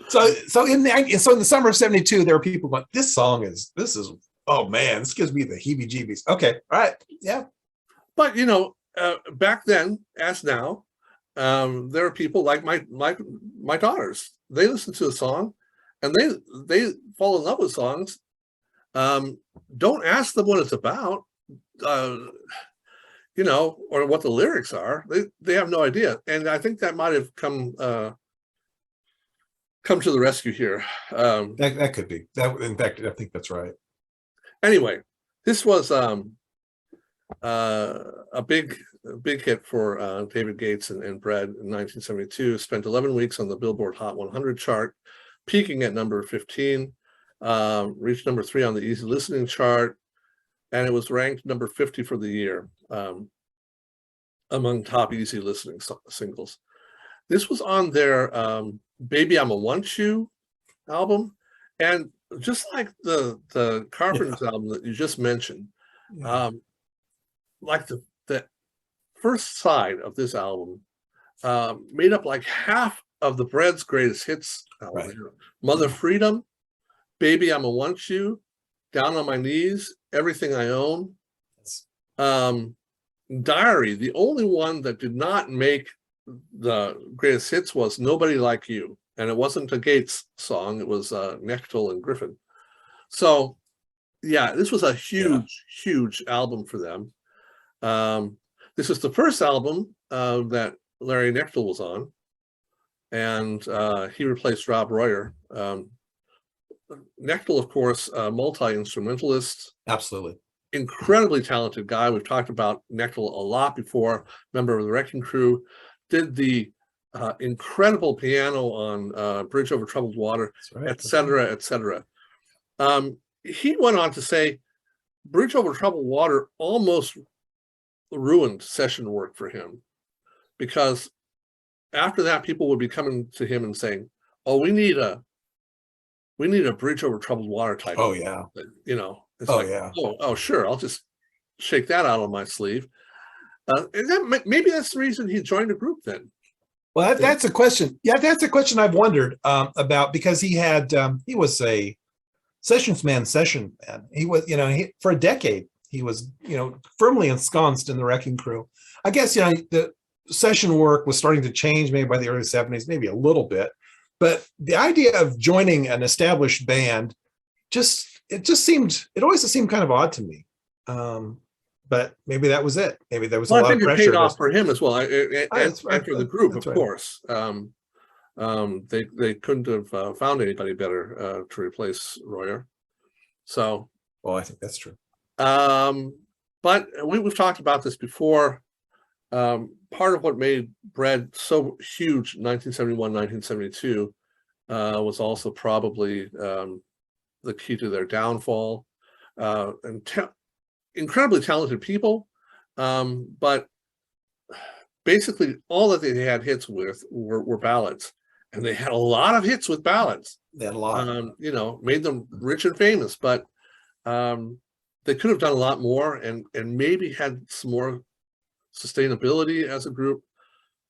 So in the summer of '72, there were people going, this is, oh man, this gives me the heebie-jeebies. Okay, all right, yeah. But back then, as now, there are people like my daughters. They listen to a song, and they fall in love with songs. Don't ask them what it's about. Or what the lyrics are. They have no idea. And I think that might have come to the rescue here. That could be. That, in fact, I think that's right. Anyway, this was a big hit for David Gates and Bread in 1972. Spent 11 weeks on the Billboard Hot 100 chart, peaking at number 15, reached number 3 on the Easy Listening chart, and it was ranked number 50 for the year among top easy listening singles. This was on their Baby I'm a Want You album, and just like the Carpenters album that you just mentioned, like the first side of this album made up like half of the Bread's greatest hits album. Right. Mother Freedom, Baby I'm a Want You, Down on My Knees, Everything I Own. Diary, the only one that did not make the greatest hits was Nobody Like You. And it wasn't a Gates song, it was Knopf and Griffin. So, yeah, this was a huge album for them. This is the first album that Larry Knopf was on, and he replaced Rob Royer. Knopf, of course, multi-instrumentalist. Absolutely. Incredibly talented guy. We've talked about Knopf a lot before, member of the Wrecking Crew. Did the incredible piano on Bridge Over Troubled Water, right, et cetera, et cetera. He went on to say Bridge Over Troubled Water almost ruined session work for him, because after that, people would be coming to him and saying, "Oh, we need a Bridge Over Troubled Water type." Oh yeah. You know, it's Oh like, yeah. oh, sure, I'll just shake that out on my sleeve. And that maybe that's the reason he joined the group then. Well, that's a question. Yeah, that's a question I've wondered about, because he was a session man. He was, for a decade, he was, firmly ensconced in the Wrecking Crew. I guess, the session work was starting to change maybe by the early 70s, maybe a little bit. But the idea of joining an established band, it always seemed kind of odd to me. But maybe that was it. Maybe there was a lot of pressure. It paid off for him as well. After the group, of right. course. They couldn't have found anybody better to replace Royer. So, well, I think that's true. But we've talked about this before. Part of what made Bread so huge in 1971, 1972 was also probably the key to their downfall. And incredibly talented people, but basically all that they had hits with were ballads, and they had a lot of hits with ballads. They had a lot, made them rich and famous, but they could have done a lot more and maybe had some more sustainability as a group.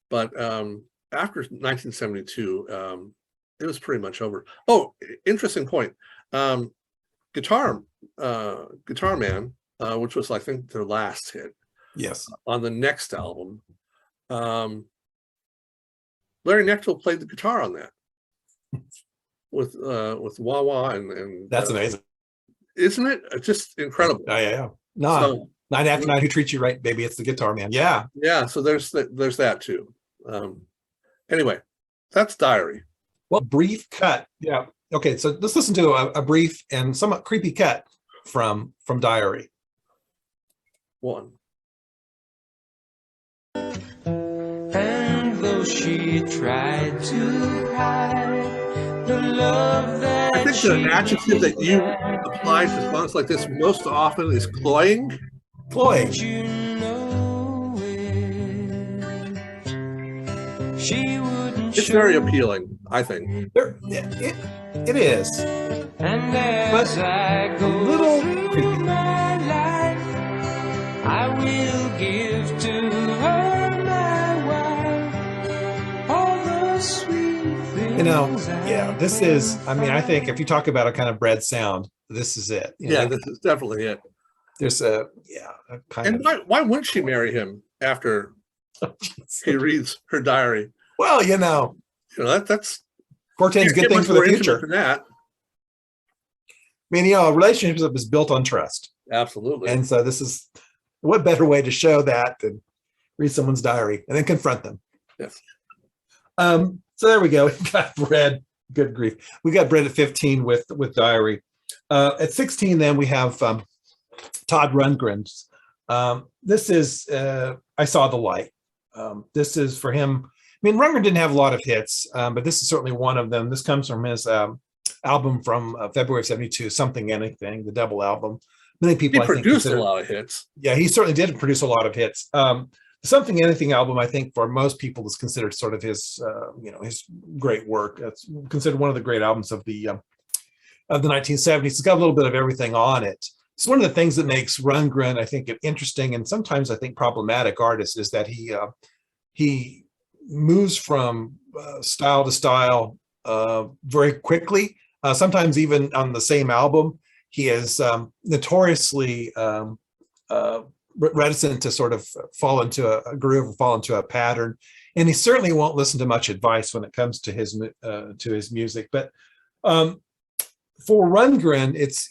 But after 1972, it was pretty much over. Oh, interesting point. Guitar Man, which was, I think, their last hit. Yes. On the next album, Larry Knechtel played the guitar on that with Wah Wah and that's amazing, isn't it? Just incredible. Yeah. No, so, Night After Night, Who Treats You Right, Baby, It's the Guitar Man. Yeah. So there's that too. Anyway, that's Diary. Well, brief cut. Yeah. Okay, so let's listen to a brief and somewhat creepy cut from Diary. One. And though she tried to hide the love that I think the adjective that you apply to songs like this most often is cloying. Cloying. You know it. She wouldn't. It's very appealing, I think. It is. And as I go a little through my life, I will give to her my wife all the sweet things. This is, I think if you talk about a kind of Bread sound, this is it. This is definitely it. There's a kind of. And why wouldn't she marry him after he reads her diary? Well, that's Cortain's good thing for the future. For that. A relationship is built on trust. Absolutely. And so this is, what better way to show that than read someone's diary and then confront them. Yes. So there we go. We got Bread. Good grief. We got Bread at 15 with Diary. At 16, then we have Todd Rundgren. This is I Saw the Light. This is for him. Rundgren didn't have a lot of hits, but this is certainly one of them. This comes from his album from February of 72, Something Anything, the double album. Many people, he produced a lot of hits. Yeah, he certainly did produce a lot of hits. The Something Anything album, I think, for most people is considered sort of his, his great work. It's considered one of the great albums of the 1970s. It's got a little bit of everything on it. It's one of the things that makes Rundgren, I think, an interesting and sometimes I think problematic artist, is that he moves from style to style very quickly. Sometimes even on the same album, he is notoriously reticent to sort of fall into a groove or fall into a pattern, and he certainly won't listen to much advice when it comes to his music. But for Rundgren, it's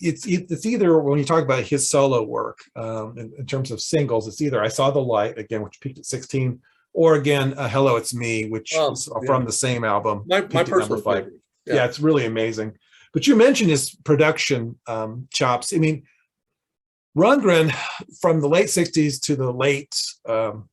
either, when you talk about his solo work in terms of singles, it's either I Saw the Light, again, which peaked at 16, or again, Hello, It's Me, which is from the same album. My personal favorite. Yeah, it's really amazing. But you mentioned his production chops. Rundgren, from the late 60s to the late, to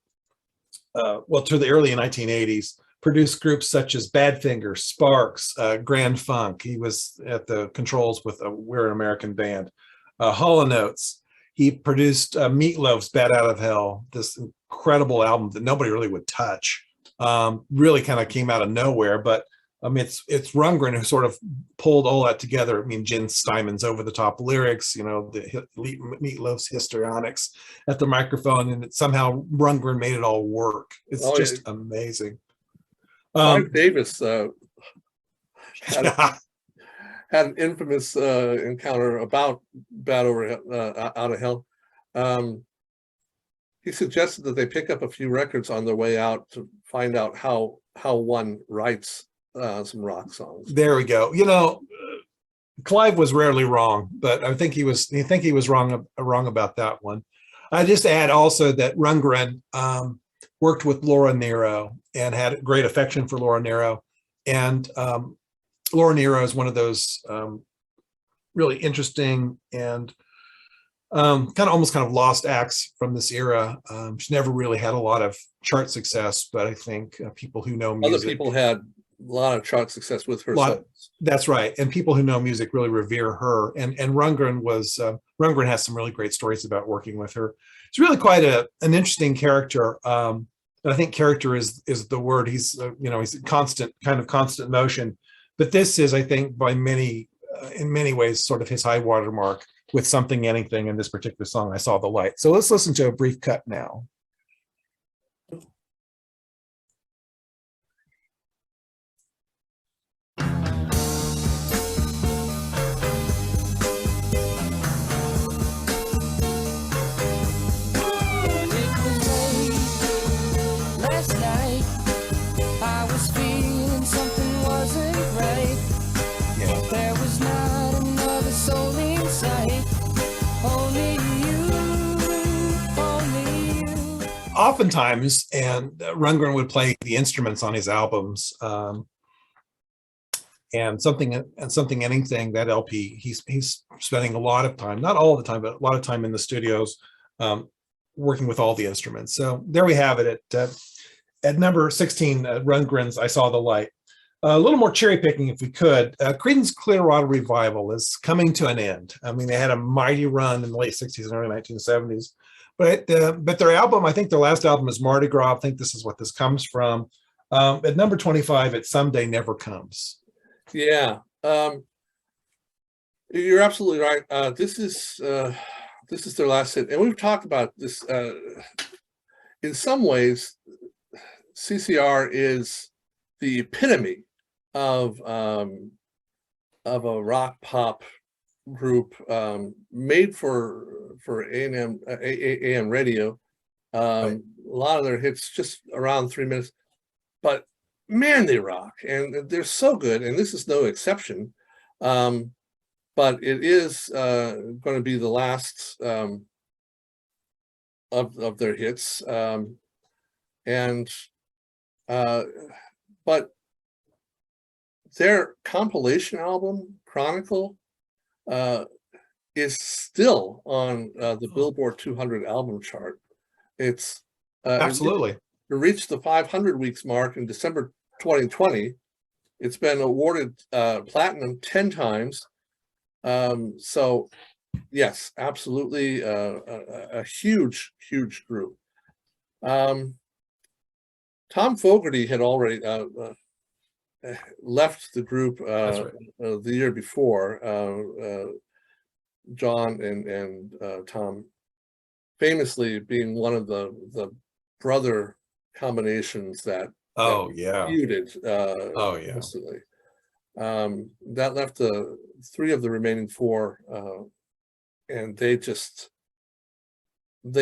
the early 1980s, produced groups such as Badfinger, Sparks, Grand Funk. He was at the controls with We're an American Band, Hall & Notes. He produced Meatloaf's "Bat Out of Hell," this incredible album that nobody really would touch. Really kind of came out of nowhere, but it's Rundgren who sort of pulled all that together. I mean, Jen Steinman's over the top lyrics, the Meatloaf's histrionics at the microphone, and somehow Rundgren made it all work. It's just amazing. Clive Davis had an infamous encounter about Bat Out of Hell. He suggested that they pick up a few records on their way out to find out how one writes some rock songs. There we go. Clive was rarely wrong, but I think he was wrong about that one. I just add also that Rundgren worked with Laura Nyro and had great affection for Laura Nyro, and Laura Nyro is one of those really interesting and kind of lost acts from this era. She never really had a lot of chart success, but I think people who know music, other people had a lot of chart success with her. That's right, and people who know music really revere her. And Rundgren has some really great stories about working with her. It's really quite an interesting character. I think character is the word. He's he's constant motion. But this is, I think, in many ways, sort of his high water mark with Something Anything in this particular song, I Saw the Light. So let's listen to a brief cut now. Oftentimes, and Rundgren would play the instruments on his albums, and Something Anything, that LP, he's spending a lot of time, not all the time, but a lot of time in the studios, working with all the instruments. So there we have it at number 16, Rundgren's "I Saw the Light." A little more cherry picking, if we could. Creedence Clearwater Revival is coming to an end. I mean, they had a mighty run in the late 60s and early 1970s. But their album, I think their last album is Mardi Gras. I think this is what this comes from. At number 25, it's Someday Never Comes. Yeah, you're absolutely right. This is their last hit, and we've talked about this. In some ways, CCR is the epitome of a rock pop group made for AM radio. A lot of their hits just around 3 minutes, but man, they rock, and they're so good, and this is no exception. But it is going to be the last of their hits, but their compilation album Chronicle is still on the Billboard 200 album chart. It's absolutely it reached the 500 weeks mark in December 2020. It's been awarded platinum 10 times. So yes, absolutely a huge group. Tom Fogerty had already left the group the year before. John and Tom famously being one of the brother combinations that feuded constantly. That left the three of the remaining four, and they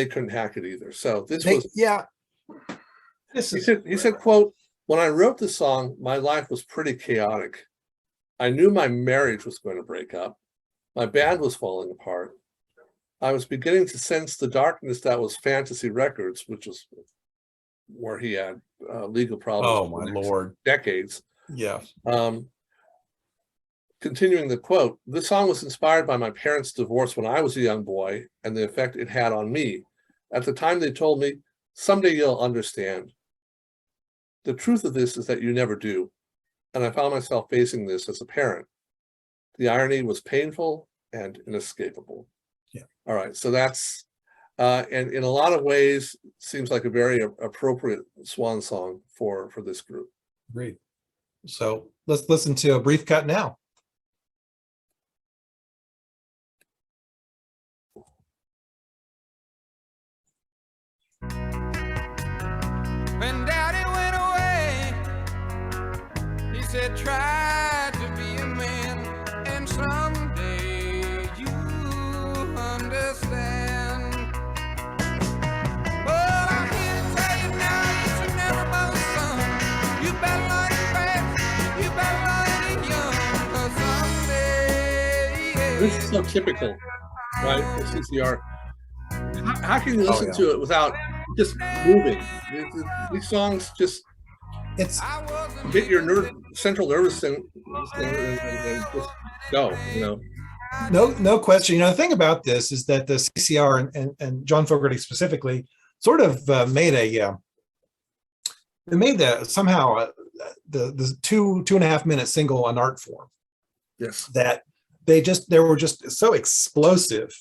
couldn't hack it either. So he said, quote, "When I wrote the song, my life was pretty chaotic. I knew my marriage was going to break up. My band was falling apart. I was beginning to sense the darkness that was Fantasy Records, which is where he had legal problems. Oh my Lord. Decades. Yeah. Continuing the quote, "This song was inspired by my parents' divorce when I was a young boy and the effect it had on me. At the time, they told me, 'Someday you'll understand.' The truth of this is that you never do. And I found myself facing this as a parent. The irony was painful and inescapable." Yeah. All right. So that's, and in a lot of ways, seems like a very appropriate swan song for this group. Agreed. So let's listen to a brief cut now. When Daddy went away, he said, try to be a man, and someday you understand. But I'm here to tell you now, you should never boast, son. You better learn it fast, you better learn it young, 'cause someday, yeah. This is so typical, right? For CCR. How can you listen to it without just moving? These songs just hit your central nervous system and just go, you know. No question. You know, the thing about this is that the CCR and John Fogerty specifically sort of made somehow the 2.5 minute single an art form. Yes. That they were just so explosive,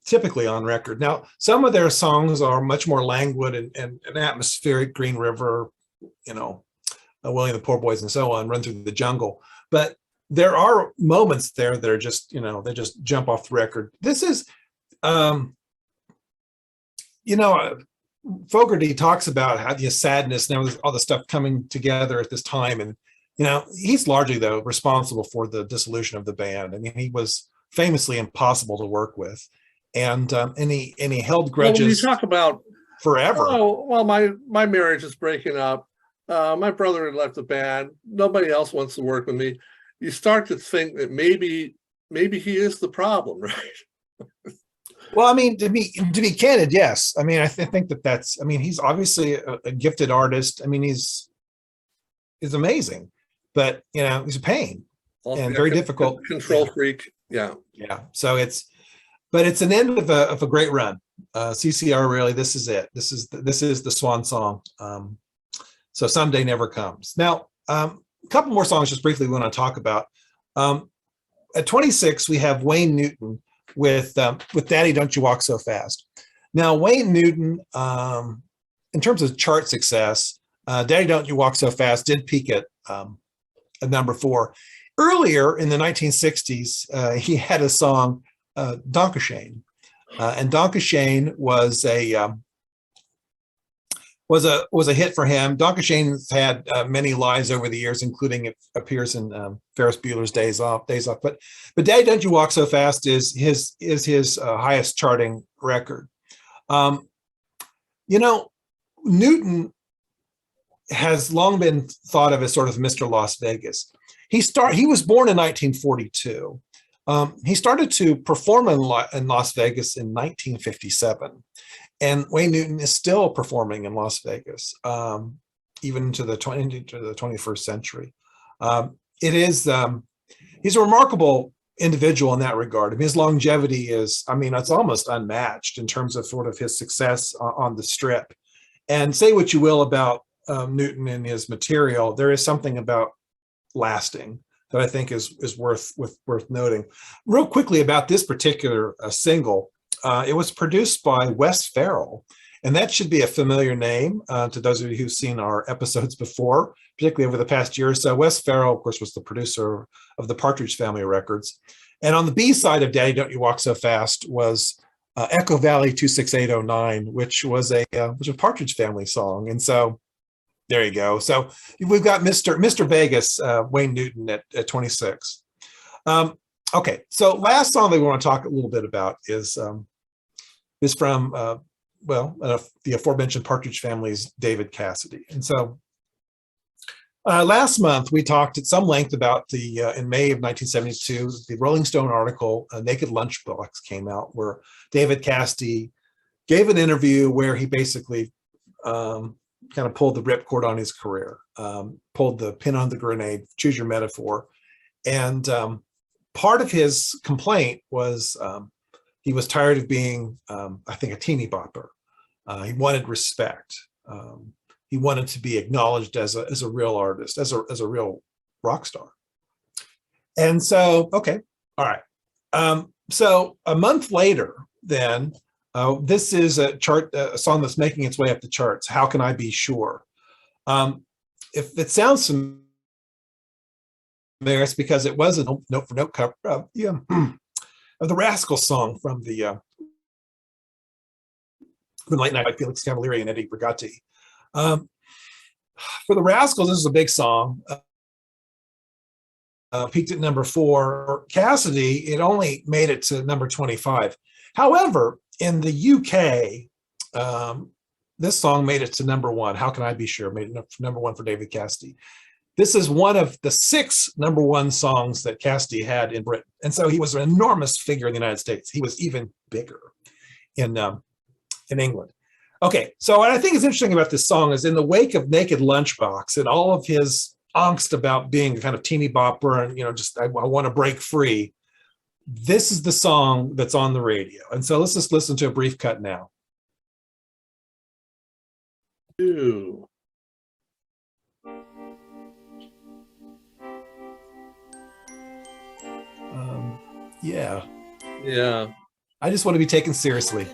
typically on record. Now, some of their songs are much more languid and atmospheric, Green River, you know, Willie and the Poor Boys and so on, Run Through the Jungle. But there are moments there that are just, you know, they just jump off the record. This is, you know, Fogerty talks about how the sadness and all the stuff coming together at this time. And, you know, he's largely, though, responsible for the dissolution of the band. I mean, he was famously impossible to work with. And he held grudges. Well, when you talk about forever. Oh, well, my marriage is breaking up. My brother had left the band. Nobody else wants to work with me. You start to think that maybe he is the problem, right? Well, I mean, to be candid, yes. I mean, I think that's. I mean, he's obviously a gifted artist. I mean, he's amazing, but you know, he's a pain and very difficult. Control freak. Yeah. Yeah. So it's an end of a great run. CCR, really, this is it. This is the swan song. So Someday Never Comes. Now, a couple more songs just briefly we want to talk about. At 26, we have Wayne Newton with Daddy Don't You Walk So Fast. Now, Wayne Newton, in terms of chart success, Daddy Don't You Walk So Fast did peak at number 4. Earlier in the 1960s, he had a song, Dankeschön. And Dankeschön was a hit for him. Dankeschön's had many lives over the years, including it appears in Ferris Bueller's Days Off. But Daddy Don't You Walk So Fast is his highest charting record. You know, Newton has long been thought of as sort of Mr. Las Vegas. He was born in 1942. He started to perform in Las Vegas in 1957. And Wayne Newton is still performing in Las Vegas, even into the 21st century. He's a remarkable individual in that regard. I mean, his longevity is, I mean, it's almost unmatched in terms of sort of his success on the strip. And say what you will about Newton and his material, there is something about lasting that I think is worth noting. Real quickly about this particular single. It was produced by Wes Farrell, and that should be a familiar name to those of you who've seen our episodes before, particularly over the past year or so. Wes Farrell, of course, was the producer of the Partridge Family records. And on the B side of Daddy Don't You Walk So Fast was Echo Valley 26809, which was a Partridge Family song. And so there you go. So we've got Mr. Vegas, Wayne Newton at 26. Okay, so last song that we want to talk a little bit about is from the aforementioned Partridge Family's David Cassidy. And so last month we talked at some length about in May of 1972, the Rolling Stone article Naked Lunchbox came out, where David Cassidy gave an interview where he basically kind of pulled the ripcord on his career, pulled the pin on the grenade, choose your metaphor. And part of his complaint was he was tired of being, I think, a teeny bopper. He wanted respect. He wanted to be acknowledged as a real artist, as a real rock star. And so, okay, all right. So a month later, then this is a song that's making its way up the charts. How Can I Be Sure? If it sounds familiar, it's because it was a note for note cover of the Rascal song from the Late Night by Felix Cavalieri and Eddie Brigatti. For the Rascals, this is a big song. Peaked at number 4. Cassidy, it only made it to number 25. However, in the UK, this song made it to number 1. How Can I Be Sure? Made it number 1 for David Cassidy. This is one of the 6 number 1 songs that Cassidy had in Britain. And so he was an enormous figure in the United States. He was even bigger in England. Okay, so what I think is interesting about this song is in the wake of Naked Lunchbox and all of his angst about being a kind of teeny bopper and, just I want to break free, this is the song that's on the radio. And so let's just listen to a brief cut now. Ew. Yeah. Yeah. I just want to be taken seriously.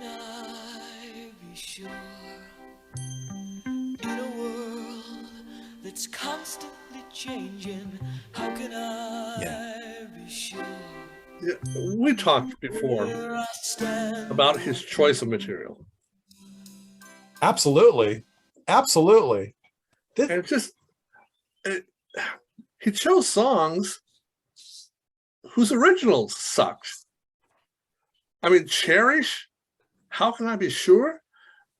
It's constantly changing. How can I be sure? Yeah, we talked before about his choice of material. Absolutely. Absolutely. And he chose songs whose originals sucked. I mean, Cherish, How Can I Be Sure?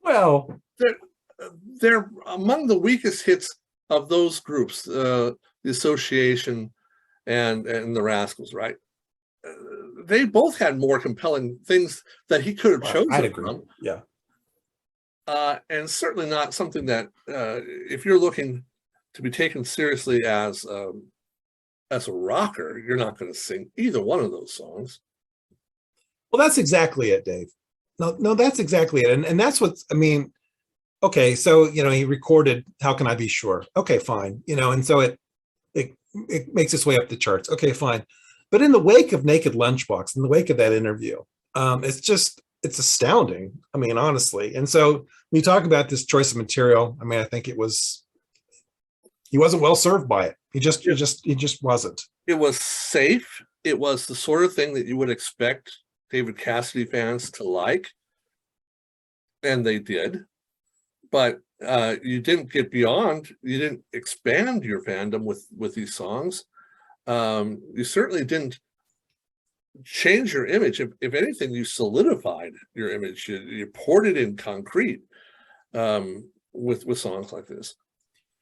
Well, they're among the weakest hits of those groups, the Association and the Rascals, right? They both had more compelling things that he could have chosen. I'd agree. From. Yeah. And certainly not something that, if you're looking to be taken seriously as a rocker, you're not going to sing either one of those songs. Well, that's exactly it, Dave. No, that's exactly it. And that's what, I mean, okay, so, he recorded How Can I Be Sure? Okay, fine. And so it makes its way up the charts. Okay, fine. But in the wake of Naked Lunchbox, in the wake of that interview, it's astounding. I mean, honestly. And so when you talk about this choice of material, I mean, I think he wasn't well served by it. He just wasn't. It was safe. It was the sort of thing that you would expect David Cassidy fans to like. And they did. But you didn't get beyond, you didn't expand your fandom with these songs. You certainly didn't change your image. If anything, you solidified your image. You poured it in concrete with songs like this.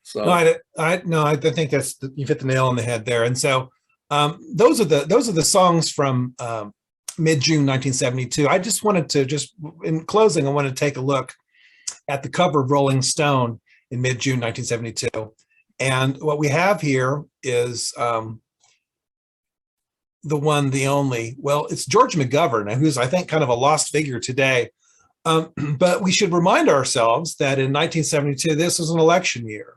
So I think you've hit the nail on the head there. And so those are the songs from mid-June 1972. I just wanted to in closing, I want to take a look at the cover of Rolling Stone in mid-June 1972. And what we have here is the one, the only, well, it's George McGovern, who's, I think, kind of a lost figure today. But we should remind ourselves that in 1972, this was an election year.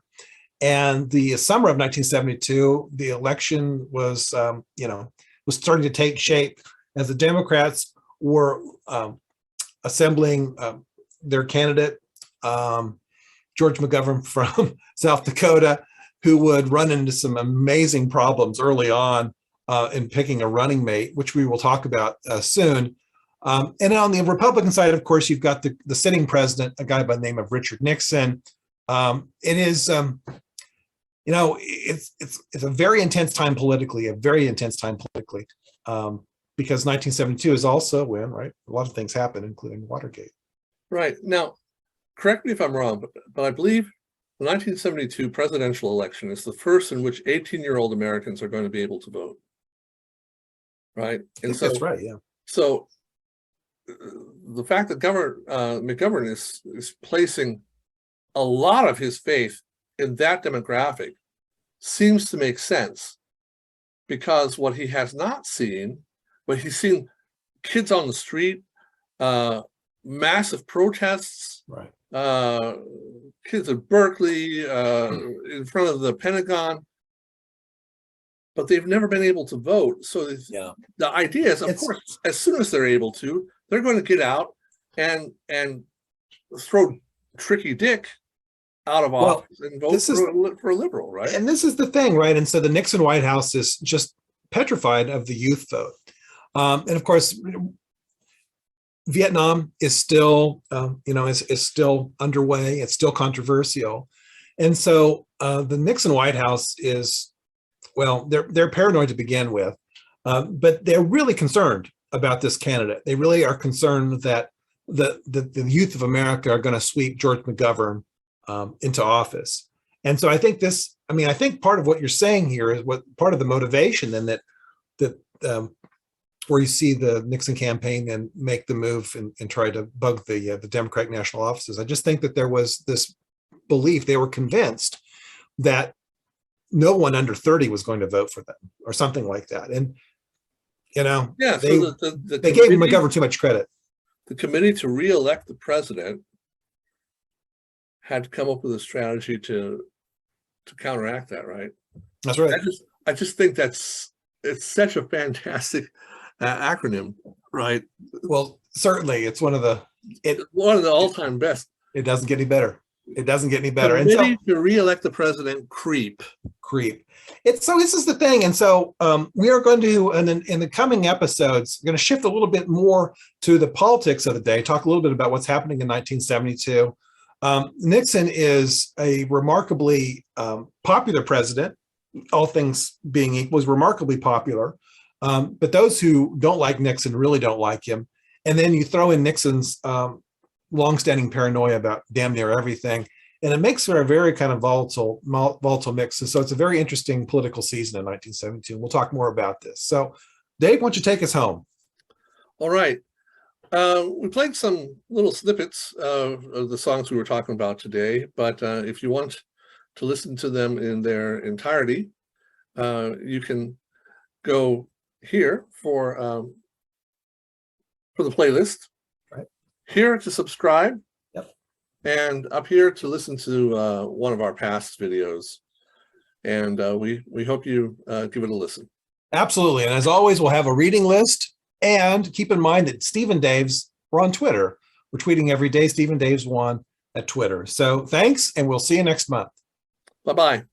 And the summer of 1972, the election was, was starting to take shape as the Democrats were assembling their candidate, George McGovern from South Dakota, who would run into some amazing problems early on in picking a running mate, which we will talk about soon. And on the Republican side, of course, you've got the sitting president, a guy by the name of Richard Nixon. It is, it's a very intense time politically, because 1972 is also when, right, a lot of things happen, including Watergate. Right. Now, correct me if I'm wrong, but I believe the 1972 presidential election is the first in which 18-year-old Americans are going to be able to vote. Right. And so that's right. Yeah. So the fact that McGovern is placing a lot of his faith in that demographic seems to make sense, because what he has not seen, but he's seen kids on the street, massive protests, right? Kids at Berkeley, in front of the Pentagon. but they've never been able to vote. So the idea is, of course, as soon as they're able to, they're going to get out and throw Tricky Dick out of office and vote for a liberal, right? And this is the thing, right? And so the Nixon White House is just petrified of the youth vote. And of course, Vietnam is still, is still underway. It's still controversial. And so the Nixon White House is, well, they're paranoid to begin with, but they're really concerned about this candidate. They really are concerned that the youth of America are going to sweep George McGovern into office. And so I think I think part of what you're saying here is what part of the motivation then that where you see the Nixon campaign and make the move and try to bug the Democratic national offices. I just think that there was this belief, they were convinced that no one under 30 was going to vote for them or something like that. And, they gave McGovern too much credit. The committee to re-elect the president had to come up with a strategy to counteract that, right? That's right. I just think it's such a fantastic acronym, right? Well, certainly it's one of the all-time best. It doesn't get any better. It doesn't get any better. Committee and to re-elect the president, creep. So this is the thing. And so we are going to, in the coming episodes, we're going to shift a little bit more to the politics of the day, talk a little bit about what's happening in 1972. Nixon is a remarkably popular president, all things being equal, was remarkably popular. But those who don't like Nixon really don't like him. And then you throw in Nixon's longstanding paranoia about damn near everything. And it makes for a very kind of volatile mix. And so it's a very interesting political season in 1972. We'll talk more about this. So Dave, why don't you take us home? All right. We played some little snippets of the songs we were talking about today, but if you want to listen to them in their entirety, you can go here for the playlist, right here to subscribe, and up here to listen to one of our past videos. And we hope you give it a listen. Absolutely. And as always, we'll have a reading list. And keep in mind that Steve and Dave's, we're on Twitter. We're tweeting every day, Steve and Dave's one at Twitter. So thanks, and we'll see you next month. Bye-bye.